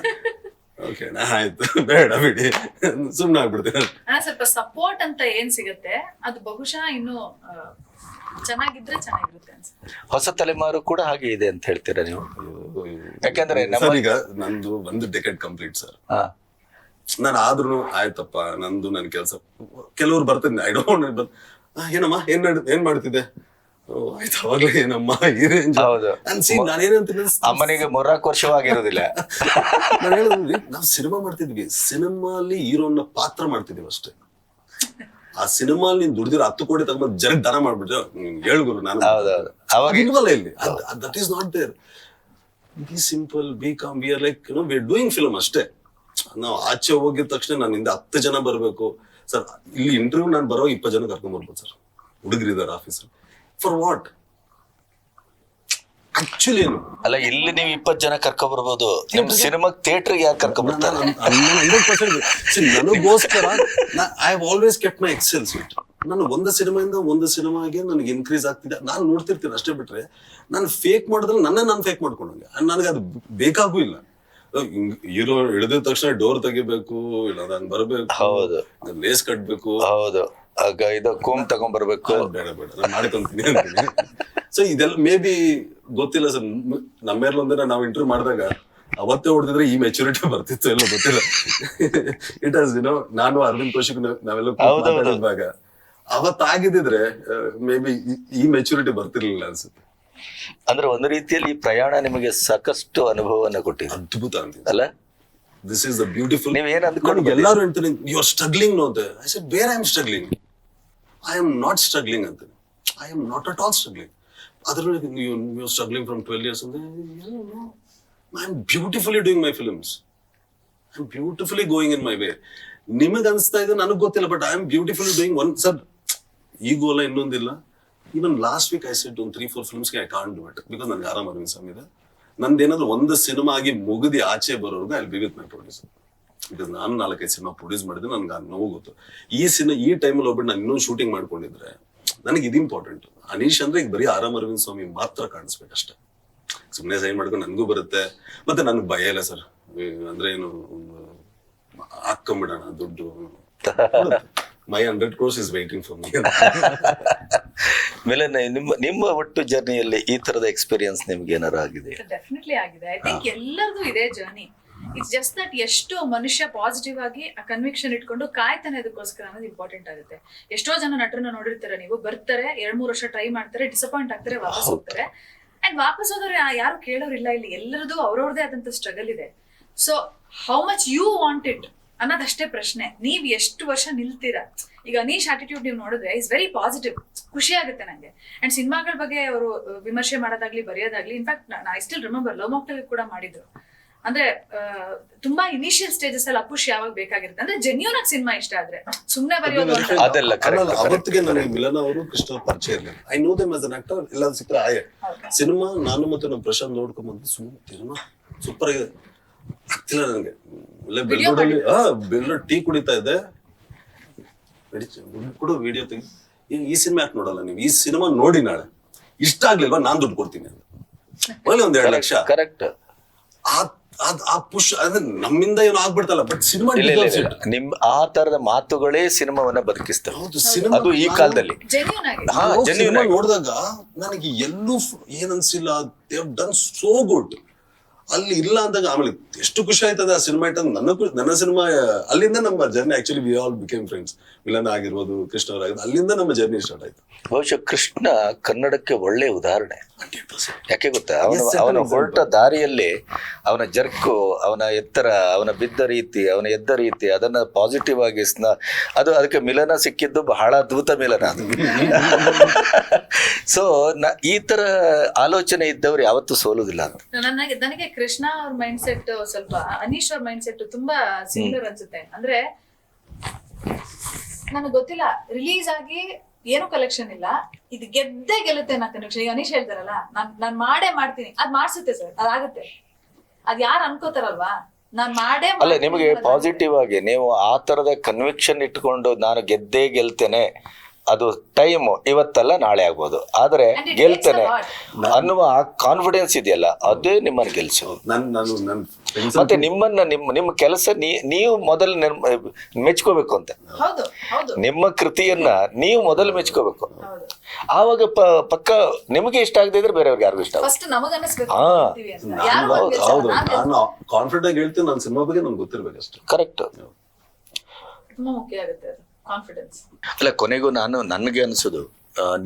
ಓಕೆ ಆಯ್ತು ಬೇಡ ಬಿಡಿ ಸುಮ್ನೆ ಆಗ್ಬಿಡ್ತೀನಿ. ಸ್ವಲ್ಪ ಸಪೋರ್ಟ್ ಅಂತ ಏನ್ ಸಿಗುತ್ತೆ ಅದು ಬಹುಶಃ ಇನ್ನು ಚೆನ್ನಾಗಿದ್ರೆ ಚೆನ್ನಾಗಿರುತ್ತೆ ಅನ್ಸುತ್ತೆ. ಹೊಸ ತಲೆಮಾರು ಕೂಡ ಹಾಗೆ ಇದೆ ಅಂತ ಹೇಳ್ತೀರಾ ನೀವು? ಯಾಕಂದ್ರೆ ಈಗ ನಂದು ಒಂದು ಡೆಕೆಡ್ ಕಂಪ್ಲೀಟ್ ಸರ್. ನಾನು ಆದ್ರೂ ಆಯ್ತಪ್ಪ ನಂದು ನನ್ ಕೆಲಸ. ಕೆಲವ್ರು ಬರ್ತಿದ್ದೆ, ಐ ಡೋಂಟ್, ಏನಮ್ಮ ಏನ್ ಮಾಡ್ತಿದ್ದೆ, ಆಯ್ತು ಅವಾಗ್ಲೇ ಏನಮ್ಮ ಈ ರೇಂಜ್. ನಾನೇನಂತೀನಿ, ಅಮ್ಮನಿಗೆ 3-4 ವರ್ಷವಾಗಿರೋದಿಲ್ಲ. ನಾನು ಹೇಳಿದ್ವಿ, ನಾವು ಸಿನಿಮಾ ಮಾಡ್ತಿದ್ವಿ, ಸಿನಿಮಾಲಿ ಹೀರೋನ ಪಾತ್ರ ಮಾಡ್ತಿದೀವಿ ಅಷ್ಟೇ. ಆ ಸಿನಿಮಾ ನೀನ್ ದುಡ್ದಿರೋ 10 ಕೋಟಿ ತಗೊಂಡ್ ಜರಗ್ ದಾನ ಮಾಡ್ಬಿಟ್ಟು ಹೇಳ್ಗುರು ನಾನು ಇಲ್ವಲ್ಲ ಇಲ್ಲಿ. That is not there. Be simple, be calm, we are like we are doing film ಅಷ್ಟೇ. ನಾವು ಆಚೆ ಹೋಗಿದ ತಕ್ಷಣ ನನ್ನಿಂದ 10 ಜನ ಬರ್ಬೇಕು ಸರ್. ಇಲ್ಲಿ ಇಂಟರ್ವ್ಯೂ ನಾನು ಬರೋ 20 ಜನ ಕರ್ಕೊಂಡ್ ಬರ್ಬೋದು ಸರ್. ಹುಡುಗರಿದ್ದಾರೆ ಆಫೀಸಲ್ಲಿ. For what? ಆಕ್ಚುಲಿ ಏನು ಅಲ್ಲ ಇಲ್ಲಿ ನೀವು 20 ಜನ ಕರ್ಕೊ ಬರ್ಬೋದು, ನಿಮ್ ಸಿನಿಮಾ ಥಿಯೇಟರ್ಗೆ ಯಾರು ಕರ್ಕೊ ಬರ್ತಾರೆ? 100% ನನಗೋಸ್ಕರ I have always kept my excel sweet. ನಾನು ಒಂದು ಸಿನಿಮಾಗೆ ನನಗೆ ಇನ್ಕ್ರೀಸ್ ಆಗ್ತಿದೆ, ನಾನು ನೋಡ್ತಿರ್ತೀನಿ ಅಷ್ಟೇ. ಬಿಟ್ರೆ ನಾನು ಫೇಕ್ ಮಾಡಿದ್ರೆ ನಾನು ಫೇಕ್ ಮಾಡ್ಕೊಂಡಂಗೆ, ನನಗೆ ಅದು ಬೇಕಾಗೂ ಇಲ್ಲ. ಹೀರೋ ಇಳಿದ ತಕ್ಷಣ ಡೋರ್ ತೆಗಿಬೇಕು, ಇಲ್ಲ ನಾನು ಬರಬೇಕು, ಹೌದು, ಲೇಸ್ ಕಟ್ಬೇಕು, ಹೌದು, ಆಗ ಇದು ಕೋಮ್ ತಗೊಂಡ್ಬರ್ಬೇಕು, ಬೇಡ ನಾನು ಮಾಡ್ಕೊಂತೀನಿ ಅಂತೀನಿ. ಸೊ ಇದೆಲ್ಲ ಮೇ ಬಿ ಗೊತ್ತಿಲ್ಲ ಸರ್. ನಮ್ಮೇಲೆ ಒಂದಿನ ನಾವು ಇಂಟರ್ವ್ಯೂ ಮಾಡಿದಾಗ ಅವತ್ತೇ ಹೊಡೆದಿದ್ರೆ ಈ ಮೆಚುರಿಟಿ ಬರ್ತಿತ್ತು ಎಲ್ಲ ಗೊತ್ತಿಲ್ಲ. ಇಟ್ ಆಸ್ ನಾನು ಅರವಿಂದ್ ಕೌಶಿಕ್ ನಾವೆಲ್ಲ ಮಾತಾಡಿದಾಗ ಅವತ್ತಾಗಿದ್ರೆ ಮೇ ಬಿ ಈ ಮೆಚುರಿಟಿ ಬರ್ತಿರ್ಲಿಲ್ಲ ಅನ್ಸುತ್ತೆ. ಅಂದ್ರೆ ಒಂದು ರೀತಿಯಲ್ಲಿ ಈ ಪ್ರಯಾಣ ನಿಮಗೆ ಸಾಕಷ್ಟು ಅನುಭವವನ್ನ ಕೊಟ್ಟಿದೆ. ಅದ್ಭುತ ಅಂತೀನಿ ಅಲ್ಲ, ದಿಸ್ ಇಸ್ ದ ಬ್ಯೂಟಿಫುಲ್. ನೀವೇನ್ ಅಂದ್ಕೊಂಡು ಎಲ್ಲರೂ ಹೇಳ್ತೀನಿ you are struggling no. I said where I am struggling? I am not struggling ಅಂತ. I am not at all struggling. ಅದ್ರಲ್ಲಿ ನೀವು ಸ್ಟ್ರಗ್ಲಿಂಗ್ ಫ್ರಮ್ 12 years ಅಂದ್ರೆ I am beautifully doing my films. I am beautifully going in my way. ನಿಮಗೆ ಅನಿಸ್ತಾ ಇದೆ, ನನಗೆ ಗೊತ್ತಿಲ್ಲ, but I am beautifully doing one. Sir ಈಗೂ ಅಲ್ಲ, ಇನ್ನೊಂದಿಲ್ಲ. Even last week I said ಒಂದು 3-4 ಫಿಲ್ಮ್ಸ್ಗೆ I can't do it because ನನಗೆ ಆರಾಮ್ ಅರವಿಂದ್ ಸ್ವಾಮಿ ಇದೆ. ನಂದೇನಾದ್ರು ಒಂದು ಸಿನಿಮಾ ಆಗಿ ಮುಗಿದಿ ಆಚೆ ಬರೋರ್ಗು I will be with my producer. Because ನಾನು 4-5 ಸಿನಿಮಾ ಪ್ರೊಡ್ಯೂಸ್ ಮಾಡಿದ್ರೆ ನನಗೆ ಆ ನೋವು ಗೊತ್ತು. ಈ ಟೈಮಲ್ಲಿ ಹೋಗ್ಬಿಟ್ಟು ನಾನು ಇನ್ನೊಂದು ಶೂಟಿಂಗ್ ಮಾಡ್ಕೊಂಡಿದ್ರೆ ನನಗೆ ಇದು ಇಂಪಾರ್ಟೆಂಟ್. ಅನೀಶ್ ಅಂದ್ರೆ ಈಗ ಬರೀ ಆರಾಮ್ ಅರವಿಂದ್ ಸ್ವಾಮಿ ಮಾತ್ರ ಕಾಣಿಸ್ಬೇಕಷ್ಟೇ. ಸುಮ್ಮನೆ ಸೈನ್ ಮಾಡ್ಕೊಂಡು ನನಗೂ ಬರುತ್ತೆ. ಮತ್ತೆ ನನ್ಗೆ ಭಯ ಇಲ್ಲ ಸರ್. ಅಂದ್ರೆ ಏನು ಹಾಕೊಂಬಿಡೋಣ ದುಡ್ಡು. ಮೈ 100 crores is waiting for me. ಮೇಲೆ ನಿಮ್ಮ ಒಟ್ಟು ಜರ್ನಿಯಲ್ಲಿ ಈ ತರದ ಎಕ್ಸ್ಪೀರಿಯನ್ಸ್ ನಿಮ್ಗೆ ಏನಾರು ಆಗಿದೆ? ಡೆಫಿನೆಟ್ಲಿ ಆಗಿದೆ. ಐ ಥಿಂಕ್ ಎಲ್ಲರಿಗೂ ಇದೆ ಜರ್ನಿ. ಇಟ್ಸ್ ಜಸ್ಟ್ ದಟ್ ಎಷ್ಟು ಮನುಷ್ಯ ಪಾಸಿಟಿವ್ ಆಗಿ ಆ ಕನ್ವಿಕ್ಷನ್ ಇಟ್ಕೊಂಡು ಕಾಯ್ತಾನೆ ಅದಕ್ಕೋಸ್ಕರ ಅನ್ನೋದು ಇಂಪಾರ್ಟೆಂಟ್ ಆಗುತ್ತೆ. ಎಷ್ಟೋ ಜನ ನಟರನ್ನ ನೋಡಿರ್ತಾರೆ ನೀವು, ಬರ್ತಾರೆ 2-3 ವರ್ಷ ಟ್ರೈ ಮಾಡ್ತಾರೆ, ಡಿಸಪಾಯಿಂಟ್ ಆಗ್ತಾರೆ, ವಾಪಸ್ ಹೋಗ್ತಾರೆ. ಅಂಡ್ ವಾಪಸ್ ಹೋದವ್ರು ಯಾರು ಕೇಳೋರಿಲ್ಲ. ಇಲ್ಲಿ ಎಲ್ಲರದು ಅವ್ರವ್ರದೇ ಆದಂತ ಸ್ಟ್ರಗಲ್ ಇದೆ. So how much you want it ಅನ್ನೋದಷ್ಟೇ ಪ್ರಶ್ನೆ. ನೀವ್ ಎಷ್ಟು ವರ್ಷ ನಿಲ್ತೀರಾ? ಈಗ ಅನೀಶ್ ಆಟಿಟ್ಯೂಡ್ ನೀವು ನೋಡಿದ್ರೆ ಇಸ್ ವೆರಿ ಪಾಸಿಟಿವ್. ಖುಷಿ ಆಗುತ್ತೆ ನಂಗೆ. ಅಂಡ್ ಸಿನಿಮಾಗಳ ಬಗ್ಗೆ ಅವರು ವಿಮರ್ಶೆ ಮಾಡೋದಾಗ್ಲಿ ಬರೆಯೋದಾಗ್ಲಿ, in fact I still remember Love Mocktail ಕೂಡ ಮಾಡಿದ್ರು. ಅಂದ್ರೆ ತುಂಬಾ ಇನಿಷಿಯಲ್ ಸ್ಟೇಜಸ್ ಅಲ್ಲಿ ಅಪುಷ್ ಯಾವಾಗ ಬೇಕಾಗಿರುತ್ತೆ ಅಂದ್ರೆ ಜೆನ್ಯೂನ್ ಆಗಿ ಸಿನಿಮಾ ಇಷ್ಟ ಆದ್ರೆ ಸುಮ್ನೆ ಬರೆಯೋದು ಅಂತ. ಅದೆಲ್ಲ ಅವತ್ತಿಗೆ ನನಗೆ ಮಿಲನ್ ಅವರು ಕೃಷ್ಣ ಪರಿಚಯ ಇರಲಿಲ್ಲ. I know them as an actor. ಎಲ್ಲ ಸಿಕ್ಕರೆ ಆಯೆ ಸಿನಿಮಾ ನಾನು ಮತ್ತೆ ನಮ್ಮ ಪ್ರಶಾಂತ್ ನೋಡ್ಕೊಂಡ್ಬಂದು ಸಿನಿಮಾ ಸೂಪರ್ ಆಗಿದೆ. ಆಗ್ತಿಲ್ಲ ನನಗೆ. ಬೆಂಗಳೂರಲ್ಲಿ ಬೆಂಗಳೂರು ಟೀ ಕುಡಿತಾ ಇದ್ದೆ, ಕೂಡ ವಿಡಿಯೋ ತೆಗಿ, ಈ ಸಿನಿಮಾ ಯಾಕೆ ನೋಡಲ್ಲ ನೀವು? ಈ ಸಿನಿಮಾ ನೋಡಿ ನಾಳೆ ಇಷ್ಟ ಆಗ್ಲಿಲ್ವಾ ನಾನು ದುಡ್ಡು ಕೊಡ್ತೀನಿ ಅಂತ. ಒಳ್ಳೆ 1-2 ಲಕ್ಷ ಕರೆಕ್ಟ್. ಆ ಪುಷ್ ಅಂದ್ರೆ ನಮ್ಮಿಂದ ಏನೋ ಆಗ್ಬಿಡ್ತಲ್ಲ, ಬಟ್ ಸಿನಿಮಾ ನಿಮ್ ಆ ತರದ ಮಾತುಗಳೇ ಸಿನಿಮಾವನ್ನ ಬದುಕಿಸ್ತವೆ. ಹೌದು, ಸಿನಿಮಾ ಅದು ಈ ಕಾಲದಲ್ಲಿ ಜೆನ್ಯೂನ್ ಆಗಿ ಸಿನಿಮಾ ನೋಡಿದಾಗ ನನಗೆ ಎಲ್ಲೂ ಏನನ್ಸಿಲ್ಲ. They have done so good. ಅಲ್ಲಿ ಇಲ್ಲ ಅಂದಾಗ ಆಮೇಲೆ ಎಷ್ಟು ಖುಷಿ ಆಯ್ತದೆ ಆ ಸಿನಿಮಾ ಇಟ್ಟ. ನನ್ನ ಸಿನಿಮಾ ಅಲ್ಲಿಂದ ನಮ್ಮ journey actually we all became friends. Villain ಆಗಿರ್ಬೋದು, ಕೃಷ್ಣ ಅವರಾಗಿರ್ಬೋದು, ಅಲ್ಲಿಂದ ನಮ್ಮ ಜರ್ನಿ ಸ್ಟಾರ್ಟ್ ಆಯ್ತು. ಬಹುಶಃ ಕೃಷ್ಣ ಕನ್ನಡಕ್ಕೆ ಒಳ್ಳೆ ಉದಾಹರಣೆ. ಯಾಕೆ ಗೊತ್ತಾ, ಅವನ ಹೊರಟ ದಾರಿಯಲ್ಲಿ ಅವನ ಜರ್ಕು, ಅವನ ಎತ್ತರ, ಅವನ ಬಿದ್ದ ರೀತಿ, ಅವನ ಎದ್ದ ರೀತಿ, ಅದನ್ನ ಪಾಸಿಟಿವ್ ಆಗಿ ಅದಕ್ಕೆ ಮಿಲನ ಸಿಕ್ಕಿದ್ದು ಬಹಳ ಅದ್ಭುತ ಮಿಲನ ಅದು. ಸೊ ಈ ತರ ಆಲೋಚನೆ ಇದ್ದವ್ರು ಯಾವತ್ತೂ ಸೋಲುದಿಲ್ಲ ಅಂತ ನನಗೆ ಕೃಷ್ಣ ಅವ್ರ ಮೈಂಡ್ ಸೆಟ್ ಸ್ವಲ್ಪ ಅನೀಶ್ ಅವ್ರ ಮೈಂಡ್ ಸೆಟ್ ತುಂಬಾ ಸಿಮಿಲರ್ ಅನ್ಸುತ್ತೆ. ಅಂದ್ರೆ ನನಗೆ ಗೊತ್ತಿಲ್ಲ, ರಿಲೀಸ್ ಆಗಿ ಏನು ಕಲೆಕ್ಷನ್ ಇಲ್ಲ, ಇದು ಗೆದ್ದೇ ಗೆಲ್ಲುತ್ತೆ ನಾ ಕನೆಕ್ಷನ್. ಈಗ ಅನೀಶ್ ಹೇಳ್ತಾರಲ್ಲ, ನಾನ್ ಮಾಡೇ ಮಾಡ್ತೀನಿ, ಅದ್ ಮಾಡ್ಸುತ್ತೆ ಸರ್, ಅದಾಗುತ್ತೆ. ಅದ್ ಯಾರು ಅನ್ಕೋತಾರಲ್ವಾ, ನಾನ್ ಮಾಡೇ ಅಲ್ಲ. ನಿಮಗೆ ಪಾಸಿಟಿವ್ ಆಗಿ ನೀವು ಆ ತರದ ಕನ್ವಿಕ್ಷನ್ ಇಟ್ಕೊಂಡು ನಾನು ಗೆದ್ದೇ ಗೆಲ್ತೇನೆ, ಅದು ಟೈಮ್ ಇವತ್ತಲ್ಲ ನಾಳೆ ಆಗ್ಬೋದು, ಆದ್ರೆ ಗೆಲ್ತೇನೆ ಅನ್ನುವ ಆ ಕಾನ್ಫಿಡೆನ್ಸ್ ಇದೆಯಲ್ಲ, ಅದೇ ನಿಮ್ಮನ್ನ ಗೆಲ್ಸೋದು. ಮತ್ತೆ ನಿಮ್ಮ ಕೆಲಸ ನೀವು ಮೊದಲು ಮೆಚ್ಕೋಬೇಕು ಅಂತ. ನಿಮ್ಮ ಕೃತಿಯನ್ನ ನೀವು ಮೊದಲು ಮೆಚ್ಕೋಬೇಕು. ಆವಾಗ ಪಕ್ಕ ನಿಮಗೆ ಇಷ್ಟ ಆಗದೆ ಇದ್ರೆ ಬೇರೆಯವ್ರಿಗೆ ಯಾರಿಗೂ ಇಷ್ಟ ಆಗುತ್ತೆ. ನಾನು ಕಾನ್ಫಿಡೆಂಟ್ ಆಗಿ ಹೇಳ್ತೀನಿ, ನನ್ನ ಸಿನಿಮಾ ಬಗ್ಗೆ ನನ್ಗೆ ಗೊತ್ತಿರ್ಬೇಕಷ್ಟೇ. ಕರೆಕ್ಟ್. ತುಂಬಾ ಮುಖ್ಯ ಆಗುತ್ತೆ ಕಾನ್ಫಿಡೆನ್ಸ್. ಅಲ್ಲ, ಕೊನೆಗೂ ನನಗೆ ಅನಿಸೋದು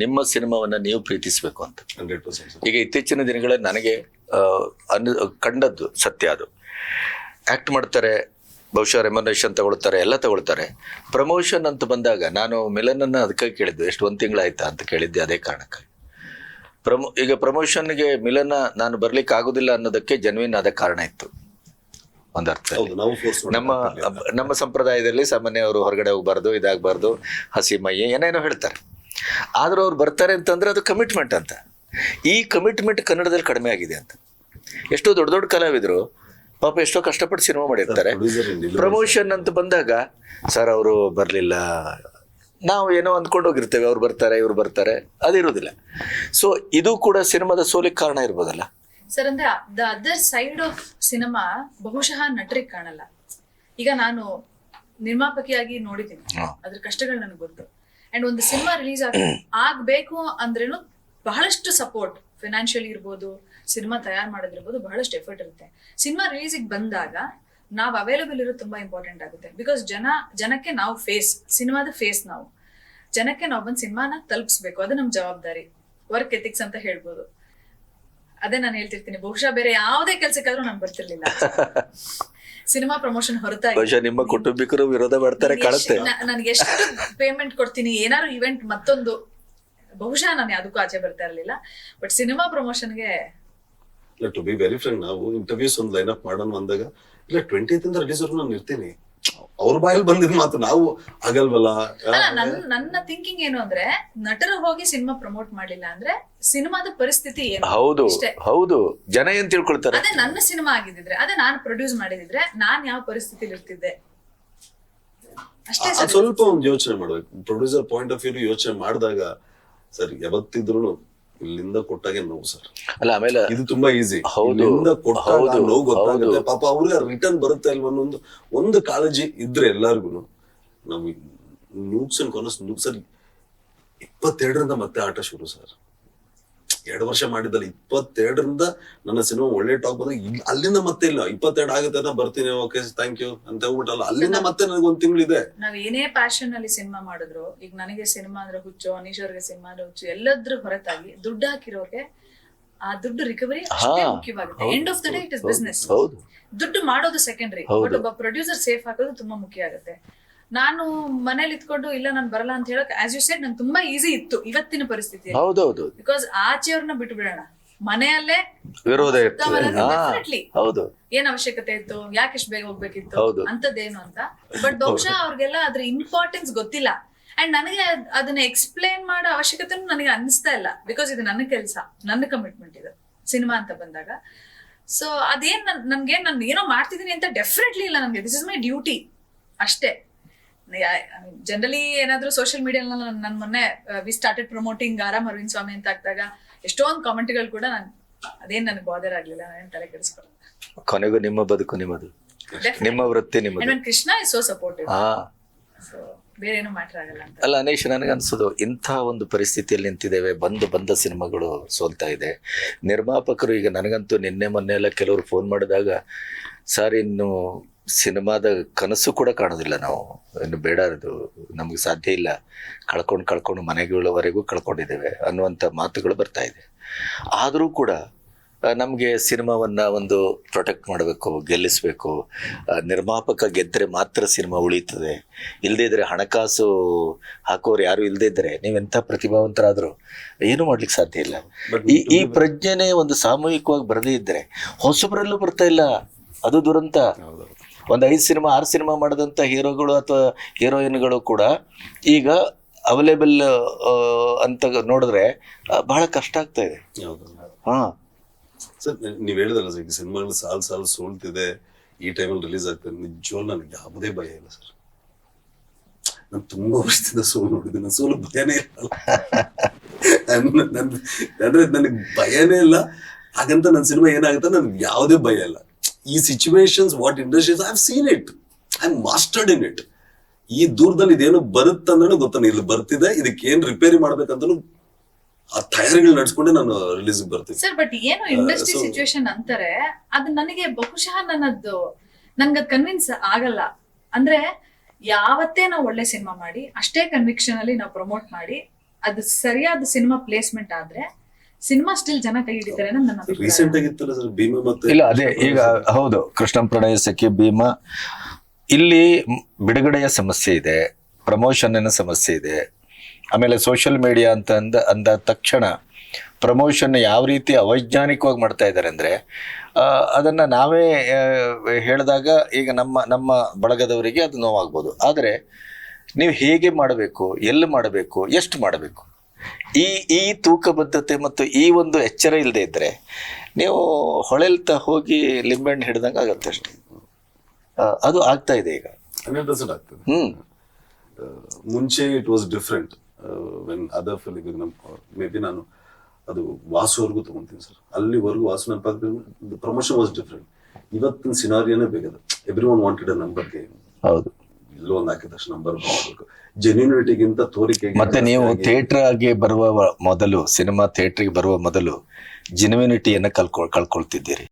ನಿಮ್ಮ ಸಿನಿಮಾವನ್ನ ನೀವು ಪ್ರೀತಿಸಬೇಕು ಅಂತ. 100%. ಈಗ ಇತ್ತೀಚಿನ ದಿನಗಳಲ್ಲಿ ನನಗೆ ಕಂಡದ್ದು ಸತ್ಯ. ಅದು ಆಕ್ಟ್ ಮಾಡ್ತಾರೆ, ಬಹುಶಃ ರೆಮ್ಯುನರೇಷನ್ ತಗೊಳ್ತಾರೆ, ಎಲ್ಲ ತಗೊಳ್ತಾರೆ. ಪ್ರಮೋಷನ್ ಅಂತ ಬಂದಾಗ ನಾನು ಮಿಲನನ್ನ ಅದಕ್ಕೆ ಕೇಳಿದ್ದು, ಎಷ್ಟು 1 ತಿಂಗಳಾಯ್ತಾ ಅಂತ ಕೇಳಿದ್ದೆ ಅದೇ ಕಾರಣಕ್ಕೆ. ಈಗ ಪ್ರಮೋಷನ್ಗೆ ಮಿಲನ ನಾನು ಬರ್ಲಿಕ್ಕೆ ಆಗುದಿಲ್ಲ ಅನ್ನೋದಕ್ಕೆ ಜೆನ್ವಿನ್ ಆದ ಕಾರಣ ಇತ್ತು ಒಂದರ್ಥ. ನಮ್ಮ ಸಂಪ್ರದಾಯದಲ್ಲಿ ಸಾಮಾನ್ಯ ಅವರು ಹೊರಗಡೆ ಹೋಗ್ಬಾರ್ದು, ಇದಾಗಬಾರ್ದು, ಹಸಿ ಮೈ ಏನೇನೋ ಹೇಳ್ತಾರೆ. ಆದ್ರೂ ಅವ್ರು ಬರ್ತಾರೆ ಅಂತಂದ್ರೆ ಅದು ಕಮಿಟ್ಮೆಂಟ್ ಅಂತ. ಈ ಕಮಿಟ್ಮೆಂಟ್ ಕನ್ನಡದಲ್ಲಿ ಕಡಿಮೆ ಆಗಿದೆ ಅಂತ. ಎಷ್ಟೋ ದೊಡ್ಡ ದೊಡ್ಡ ಕಲಾವಿದರು ಪಾಪ ಎಷ್ಟೋ ಕಷ್ಟಪಟ್ಟು ಸಿನಿಮಾ ಮಾಡಿರ್ತಾರೆ, ಪ್ರಮೋಷನ್ ಅಂತ ಬಂದಾಗ ಸರ್ ಅವರು ಬರಲಿಲ್ಲ, ನಾವು ಏನೋ ಅಂದ್ಕೊಂಡು ಹೋಗಿರ್ತೇವೆ, ಅವ್ರು ಬರ್ತಾರೆ ಇವ್ರು ಬರ್ತಾರೆ, ಅದಿರೋದಿಲ್ಲ. ಸೊ ಇದು ಕೂಡ ಸಿನಿಮಾದ ಸೋಲಿಗೆ ಕಾರಣ ಇರ್ಬೋದಲ್ಲ ಸರ್. ಅಂದ್ರೆ the other side of cinema ಬಹುಶಃ ನಟರಿಗೆ ಕಾಣಲ್ಲ. ಈಗ ನಾನು ನಿರ್ಮಾಪಕಿಯಾಗಿ ನೋಡಿದ್ದೀನಿ, ಅದ್ರ ಕಷ್ಟಗಳು ನನಗೆ ಗೊತ್ತು. ಅಂಡ್ ಒಂದು ಸಿನಿಮಾ ರಿಲೀಸ್ ಆಗ್ಬೇಕು ಅಂದ್ರೇನು ಬಹಳಷ್ಟು ಸಪೋರ್ಟ್, ಫಿನಾನ್ಷಿಯಲಿ ಇರ್ಬೋದು, ಸಿನಿಮಾ ತಯಾರು ಮಾಡೋದಿರ್ಬೋದು, ಬಹಳಷ್ಟು ಎಫರ್ಟ್ ಇರುತ್ತೆ. ಸಿನಿಮಾ ರಿಲೀಸಿಗೆ ಬಂದಾಗ ನಾವು ಅವೈಲಬಲ್ ಇರೋದು ತುಂಬಾ ಇಂಪಾರ್ಟೆಂಟ್ ಆಗುತ್ತೆ. ಬಿಕಾಸ್ ಜನಕ್ಕೆ ನಾವು ಸಿನಿಮಾದ ಫೇಸ್ ನಾವು ಜನಕ್ಕೆ ನಾವು ಬಂದು ಸಿನಿಮಾನ ತಲುಪಿಸ್ಬೇಕು, ಅದು ನಮ್ಮ ಜವಾಬ್ದಾರಿ, ವರ್ಕ್ ಎಥಿಕ್ಸ್ ಅಂತ ಹೇಳ್ಬೋದು. ಅದೇ ನಾನು ಹೇಳ್ತಿರ್ತೀನಿ, ಬಹುಶಃ ಬೇರೆ ಯಾವುದೇ ಕೆಲ್ಸಕ್ಕಾದ್ರೂ ನಾನು ಬರ್ತಿರ್ಲಿಲ್ಲ. ಸಿನಿಮಾ ಪ್ರಮೋಷನ್ ಹೊರತಾಗಿ ಬಹುಶಃ ನಿಮ್ಮ ಕುಟುಂಬಿಕರು ವಿರೋಧ ಮಾಡ್ತಾರೆ ಕಾಣುತ್ತೆ. ನನ್ಗೆ ಎಷ್ಟು ಪೇಮೆಂಟ್ ಕೊಡ್ತೀನಿ, ಏನಾದ್ರು ಇವೆಂಟ್ ಮತ್ತೊಂದು, ಬಹುಶಃ ನಾನು ಯಾವ್ದಕ್ಕೂ ಆಚೆ ಬರ್ತಾ ಇರ್ಲಿಲ್ಲ. ಬಟ್ ಸಿನಿಮಾ ಪ್ರಮೋಷನ್ಗೆ ಟು ಬಿ ವೆರಿ ಫ್ರೆಂಡ್, ನಾವು ಇಂಟರ್ವ್ಯೂಸ್ ಒಂದು ಲೈನ್ ಅಪ್ ಮಾಡೋಣ ಅಂದಾಗ ಇಲ್ಲ 20th ಇಂದ ರಿಲೀಸ್ ವರ್ಗು ನಾನು ಇರ್ತೀನಿ, ಅವ್ರ ಬಾಯಲ್ಲಿ ಬಂದಿದ್ ಮಾತು ನಾವು ಆಗಲ್ವಲ್ಲ. ನನ್ನ ಥಿಂಕಿಂಗ್ ಏನು ಅಂದ್ರೆ, ನಟರು ಹೋಗಿ ಸಿನಿಮಾ ಪ್ರಮೋಟ್ ಮಾಡ್ಲಿಲ್ಲ ಅಂದ್ರೆ ಸಿನಿಮಾದ ಪರಿಸ್ಥಿತಿ ಏನು? ಹೌದು ಹೌದು, ಜನ ಏನ್ ತಿಳ್ಕೊಳ್ತಾರೆ. ಅದೇ ನನ್ನ ಸಿನಿಮಾ ಆಗಿದ್ರೆ, ಅದೇ ನಾನು ಪ್ರೊಡ್ಯೂಸ್ ಮಾಡಿದಿದ್ರೆ ನಾನ್ ಯಾವ ಪರಿಸ್ಥಿತಿಲಿ ಇರ್ತಿದ್ದೆ ಅಷ್ಟೇ. ಸ್ವಲ್ಪ ಒಂದು ಯೋಚನೆ ಮಾಡ್ಬೇಕು, ಪ್ರೊಡ್ಯೂಸರ್ ಪಾಯಿಂಟ್ ಆಫ್ ವ್ಯೂ ಯೋಚನೆ ಮಾಡಿದಾಗ ಸರ್ ಯಾವತ್ತಿದ್ರು ಇಲ್ಲಿಂದ ಕೊಟ್ಟಾಗೆ ನೋವು ಸರ್. ಅಲ್ಲ ಆಮೇಲೆ ಇದು ತುಂಬಾ ಈಸಿ, ಇಲ್ಲಿಂದ ಕೊಟ್ಟಾಗ ನೋವು ಗೊತ್ತಾಗುತ್ತೆ. ಪಾಪ ಅವ್ರಿಗೆ ರಿಟರ್ನ್ ಬರುತ್ತೆ ಅಲ್ವ ಅನ್ನೋ ಒಂದು ಕಾಳಜಿ ಇದ್ರೆ ಎಲ್ಲಾರ್ಗು ನಾವು ನೂಕ್ಸನ್ ಕೊನಸ್ ಸರ್ 22ರಿಂದ ಮತ್ತೆ ಆಟ ಶುರು ಸರ್. 2 ವರ್ಷ ಮಾಡಿದ್ದಲ್ಲ, 22ರಿಂದ ನನ್ನ ಸಿನಿಮಾ ಒಳ್ಳೆ ಟಾಕ್ ಬಂದಾಗ ಅಲ್ಲಿಂದ ಮತ್ತೆ ಇಲ್ಲ 22 ಆಗುತ್ತೆ, ನಾ ಬರ್ತೀನಿ, ಓಕೆ ಥ್ಯಾಂಕ್ ಯು ಅಂತ ಹೇಳ್ಬಿಟ್ಟಲ್ಲ, ಅಲ್ಲಿಂದ ಮತ್ತೆ ನನಗೆ 1 ತಿಂಗಳಿದೆ. ನಾವ್ ಏನೇ ಪ್ಯಾಷನ್ ಅಲ್ಲಿ ಸಿನಿಮಾ ಮಾಡಿದ್ರು, ಈಗ ನನಗೆ ಸಿನಿಮಾ ಅಂದ್ರೆ ಹುಚ್ಚು, ಅನೀಶ್ ಅವ್ರಿಗೆ ಸಿನಿಮಾ ಅಂದ್ರೆ ಹುಚ್ಚು, ಎಲ್ಲದ್ರ ಹೊರತಾಗಿ ದುಡ್ಡು ಹಾಕಿರೋಕೆ ಆ ದುಡ್ಡು ರಿಕವರಿ ಅಷ್ಟೇ ಮುಖ್ಯವಾಗುತ್ತೆ. End of the day it is business. ದುಡ್ಡು ಮಾಡೋದು ಸೆಕೆಂಡರಿ, ಬಟ್ ಒಬ್ಬ ಪ್ರೊಡ್ಯೂಸರ್ ಸೇಫ್ ಹಾಕೋದು ತುಂಬಾ ಮುಖ್ಯ ಆಗುತ್ತೆ. ನಾನು ಮನೇಲಿ ಇತ್ಕೊಂಡು ಇಲ್ಲ ನಾನು ಬರಲ್ಲ ಅಂತ ಹೇಳಕ್, ಆಸ್ ಯು ಸೆಡ್, ನಂಗೆ ತುಂಬಾ ಈಸಿ ಇತ್ತು ಇವತ್ತಿನ ಪರಿಸ್ಥಿತಿ. ಹೌದೌದು, ಬಿಕಾಸ್ ಆಚೆಯವ್ರನ್ನ ಬಿಟ್ಟು ಬಿಡೋಣ, ಮನೆಯಲ್ಲೇ ವಿರೋಧ ಇರ್ತದೆ. ಹೌದು, ಏನ್ ಅವಶ್ಯಕತೆ ಇತ್ತು, ಯಾಕೆ ಇಷ್ಟು ಬೇಗ ಹೋಗ್ಬೇಕಿತ್ತು ಅಂತದ್ದೇನು ಅಂತ. ಬಟ್ ಬಹುಶಃ ಅವ್ರಿಗೆಲ್ಲ ಅದ್ರ ಇಂಪಾರ್ಟೆನ್ಸ್ ಗೊತ್ತಿಲ್ಲ. ಅಂಡ್ ನನಗೆ ಅದನ್ನ ಎಕ್ಸ್ಪ್ಲೇನ್ ಮಾಡೋ ಅವಶ್ಯಕತೆನೂ ನನಗೆ ಅನಿಸ್ತಾ ಇಲ್ಲ. ಬಿಕಾಸ್ ಇದು ನನ್ನ ಕೆಲಸ, ನನ್ನ ಕಮಿಟ್ಮೆಂಟ್ ಇದು ಸಿನಿಮಾ ಅಂತ ಬಂದಾಗ. ಸೊ ಅದೇನ್ ನನ್ಗೆ ನಾನು ಏನೋ ಮಾಡ್ತಿದ್ದೀನಿ ಅಂತ ಡೆಫಿನೆಟ್ಲಿ ಇಲ್ಲ. ನನ್ಗೆ ದಿಸ್ ಇಸ್ ಮೈ ಡ್ಯೂಟಿ ಅಷ್ಟೇ. ಜನರಲಿ ಏನಾದ್ರು ಸೋಷಿಯಲ್ ಮೀಡಿಯಾ ನನ್ ಮೊನ್ನೆ ವಿ ಸ್ಟಾರ್ಟೆಡ್ ಪ್ರಮೋಟಿಂಗ್ ಆರಾಮ್ ಅರವಿಂದ್ ಸ್ವಾಮಿ ಅಂತ ಆಗ್ದಾಗ ಎಷ್ಟೊಂದು ಕಾಮೆಂಟ್ಗಳು ಕೂಡ ಅದೇನ್ ನನಗೆ ಬಾದರ್ ಆಗ್ಲಿಲ್ಲ, ನಾನೇನ್ ತಲೆ ಕೆಡಿಸ್ಕೊಳ್ಳಲ್ಲ. ಕೊನೆಗೂ ನಿಮ್ಮ ಬದುಕು ನಿಮ್ಮದು, ನಿಮ್ಮ ವೃತ್ತಿ ನಿಮ್ಮದು. Krishna is so supportive, so ಬೇರೆ ಏನು ಮ್ಯಾಟರ್ ಆಗಲ್ಲ ಅಂತ. ಅಲ್ಲ ಅನೀಶ್, ನನಗೆ ಅನ್ಸೋದು ಇಂಥ ಒಂದು ಪರಿಸ್ಥಿತಿಯಲ್ಲಿ ನಿಂತಿದ್ದೇವೆ, ಬಂದ ಸಿನಿಮಾಗಳು ಸೋಲ್ತಾ ಇದೆ. ನಿರ್ಮಾಪಕರು ಈಗ ನನಗಂತೂ ನಿನ್ನೆ ಮೊನ್ನೆ ಎಲ್ಲ ಕೆಲವರು ಫೋನ್ ಮಾಡಿದಾಗ, ಸರ್ ಇನ್ನು ಸಿನಿಮಾದ ಕನಸು ಕೂಡ ಕಾಣೋದಿಲ್ಲ, ನಾವು ಇನ್ನು ಬೇಡ, ಅದು ನಮ್ಗೆ ಸಾಧ್ಯ ಇಲ್ಲ, ಕಳ್ಕೊಂಡು ಮನೆಗಳವರೆಗೂ ಕಳ್ಕೊಂಡಿದ್ದೇವೆ ಅನ್ನುವಂಥ ಮಾತುಗಳು ಬರ್ತಾ ಇದೆ. ಆದರೂ ಕೂಡ ನಮಗೆ ಸಿನಿಮಾವನ್ನು ಒಂದು ಪ್ರೊಟೆಕ್ಟ್ ಮಾಡಬೇಕು, ಗೆಲ್ಲಿಸಬೇಕು. ನಿರ್ಮಾಪಕ ಗೆದ್ದರೆ ಮಾತ್ರ ಸಿನಿಮಾ ಉಳೀತದೆ, ಇಲ್ಲದೇ ಇದ್ರೆ ಹಣಕಾಸು ಹಾಕೋರು ಯಾರು ಇಲ್ಲದೇ ಇದ್ದರೆ ನೀವೆಂಥ ಪ್ರತಿಭಾವಂತರಾದರೂ ಏನೂ ಮಾಡ್ಲಿಕ್ಕೆ ಸಾಧ್ಯ ಇಲ್ಲ. ಈ ಪ್ರಜ್ಞೆನೇ ಒಂದು ಸಾಮೂಹಿಕವಾಗಿ ಬರದೇ ಇದ್ದರೆ ಹೊಸಬರಲ್ಲೂ ಬರ್ತಾ ಇಲ್ಲ, ಅದು ದುರಂತ. ಒಂದು 5 ಸಿನಿಮಾ 6 ಸಿನಿಮಾ ಮಾಡಿದಂಥ ಹೀರೋಗಳು ಅಥವಾ ಹೀರೋಯಿನ್ಗಳು ಕೂಡ ಈಗ ಅವೈಲೇಬಲ್ ಅಂತ ನೋಡಿದ್ರೆ ಬಹಳ ಕಷ್ಟ ಆಗ್ತಾ ಇದೆ. ಸರ್ ನೀವ್ ಹೇಳಿದ್ರಲ್ಲ ಸರ್, ಈಗ ಸಿನಿಮಾಗಳು ಸಾಲು ಸೋಲ್ತಿದೆ, ಈ ಟೈಮಲ್ಲಿ ರಿಲೀಸ್ ಆಗ್ತದೆ, ನಿಜವಾಗ್ಲೂ ನನಗೆ ಯಾವುದೇ ಭಯ ಇಲ್ಲ ಸರ್. ನಾನು ತುಂಬಾ ವರ್ಷದಿಂದ ಸೋಲು ನೋಡಿದ್ದೀನಿ, ಸೋಲು ಭಯನೇ ಇಲ್ಲ. ಅಂದ್ರೆ ನನಗೆ ಭಯನೇ ಇಲ್ಲ, ಹಾಗಂತ ನನ್ನ ಸಿನಿಮಾ ಏನಾಗುತ್ತೆ ನನ್ಗೆ ಯಾವುದೇ ಭಯ ಇಲ್ಲ. ಈ situations what industries I have seen it, I am mastered in it. ಈ ದೂರದಲ್ಲಿ ಇದೇನು ಬರುತ್ತಂದ್ರೂ ಗೊತ್ತಾನೆ, ಇಲ್ಲಿ ಬರ್ತಿದೆ, ಇದಕ್ಕೆ ಏನ್ ರಿಪೇರಿ ಮಾಡ್ಬೇಕಂತನೂ ಆ ತಯಾರಿಗಳು ನಡ್ಸ್ಕೊಂಡೆ ನಾನು ರಿಲೀಸ್ ಬರ್ತೀನಿ ಸರ್. ಬಟ್ ಏನು ಇಂಡಸ್ಟ್ರಿ ಸಿಚುವೇಶನ್ ಅಂತಾರೆ, ಅದು ನನಗೆ ಬಹುಶಃ ನನ್ಗದ್ ಕನ್ವಿನ್ಸ್ ಆಗಲ್ಲ. ಅಂದ್ರೆ ಯಾವತ್ತೇ ನಾವು ಒಳ್ಳೆ ಸಿನಿಮಾ ಮಾಡಿ ಅಷ್ಟೇ ಕನ್ವಿಕ್ಷನ್ ಅಲ್ಲಿ ನಾವು ಪ್ರಮೋಟ್ ಮಾಡಿ ಅದು ಸರಿಯಾದ ಸಿನಿಮಾ ಪ್ಲೇಸ್ಮೆಂಟ್ ಆದ್ರೆ ಸಿನಿಮಾ ಸ್ಟಿಲ್ ಜನ ಕೈ ಹಿಡಿತಾರೆ. ರೀಸೆಂಟ್ ಆಗಿತ್ತಲ್ಲ ಸರ್ ಭೀಮಾ, ಮತ್ತೆ ಇಲ್ಲ ಅದೇ ಈಗ ಹೌದು, ಕೃಷ್ಣಂ ಪ್ರಣಯ ಸಖಿ ಭೀಮಾ, ಇಲ್ಲಿ ಬಿಡುಗಡೆಯ ಸಮಸ್ಯೆ ಇದೆ, ಪ್ರಮೋಷನ್ನ ಸಮಸ್ಯೆ ಇದೆ. ಆಮೇಲೆ ಸೋಷಿಯಲ್ ಮೀಡಿಯಾ ಅಂತ ಅಂದ ತಕ್ಷಣ ಪ್ರಮೋಷನ್ ಯಾವ ರೀತಿ ಅವೈಜ್ಞಾನಿಕವಾಗಿ ಮಾಡ್ತಾ ಇದ್ದಾರೆ ಅಂದರೆ, ಅದನ್ನು ನಾವೇ ಹೇಳಿದಾಗ ಈಗ ನಮ್ಮ ಬಳಗದವರಿಗೆ ಅದು ನೋವಾಗ್ಬೋದು. ಆದರೆ ನೀವು ಹೇಗೆ ಮಾಡಬೇಕು, ಎಲ್ಲಿ ಮಾಡಬೇಕು, ಎಷ್ಟು ಮಾಡಬೇಕು, ಈ ತೂಕಬದ್ಧತೆ ಮತ್ತು ಈ ಒಂದು ಎಚ್ಚರ ಇಲ್ಲದೆ ಇದ್ರೆ ನೀವು ಹೊಳೆಲ್ತಾ ಹೋಗಿ ಲಿಂಬೆಹಣ್ಣು ಹಿಡ್ದಂಗೆ ಆಗತ್ತೆ ಅಷ್ಟೇ. ಅದು ಆಗ್ತಾ ಇದೆ ಈಗ. 100% ಆಗ್ತದೆ. ಮುಂಚೆ it was different when other film may be ನಾನು ಅದು ವಾಸುವರೆಗೂ ತಗೊಂತೀನಿ ಸರ್. ಅಲ್ಲಿವರೆಗೂ ವಾಸು ನನ್ನ ಪಕ್ಕದ ಪ್ರಮೋಷನ್ ವಾಸ್ ಡಿಫ್ರೆಂಟ್. ಇವತ್ತಿನ ಸಿನಾರಿಯೋನೇ ಬೇಕದ. Every one wanted a number game. ಹೌದು. ಎಲ್ಲೋ ಒಂದು ಹಾಕಿದಷ್ಟು ನಂಬರ್ ಮಾಡಬೇಕು. ಜೆನ್ಯೂನಿಟಿಗಿಂತ ತೋರಿಕೆ. ಮತ್ತೆ ನೀವು ಥಿಯೇಟರ್ ಆಗಿ ಬರುವ ಮೊದಲು, ಸಿನಿಮಾ ಥಿಯೇಟರ್ಗೆ ಬರುವ ಮೊದಲು ಜೆನ್ಯೂನಿಟಿಯನ್ನು ಕಳ್ಕೊಳ್ತಿದ್ದೀರಿ.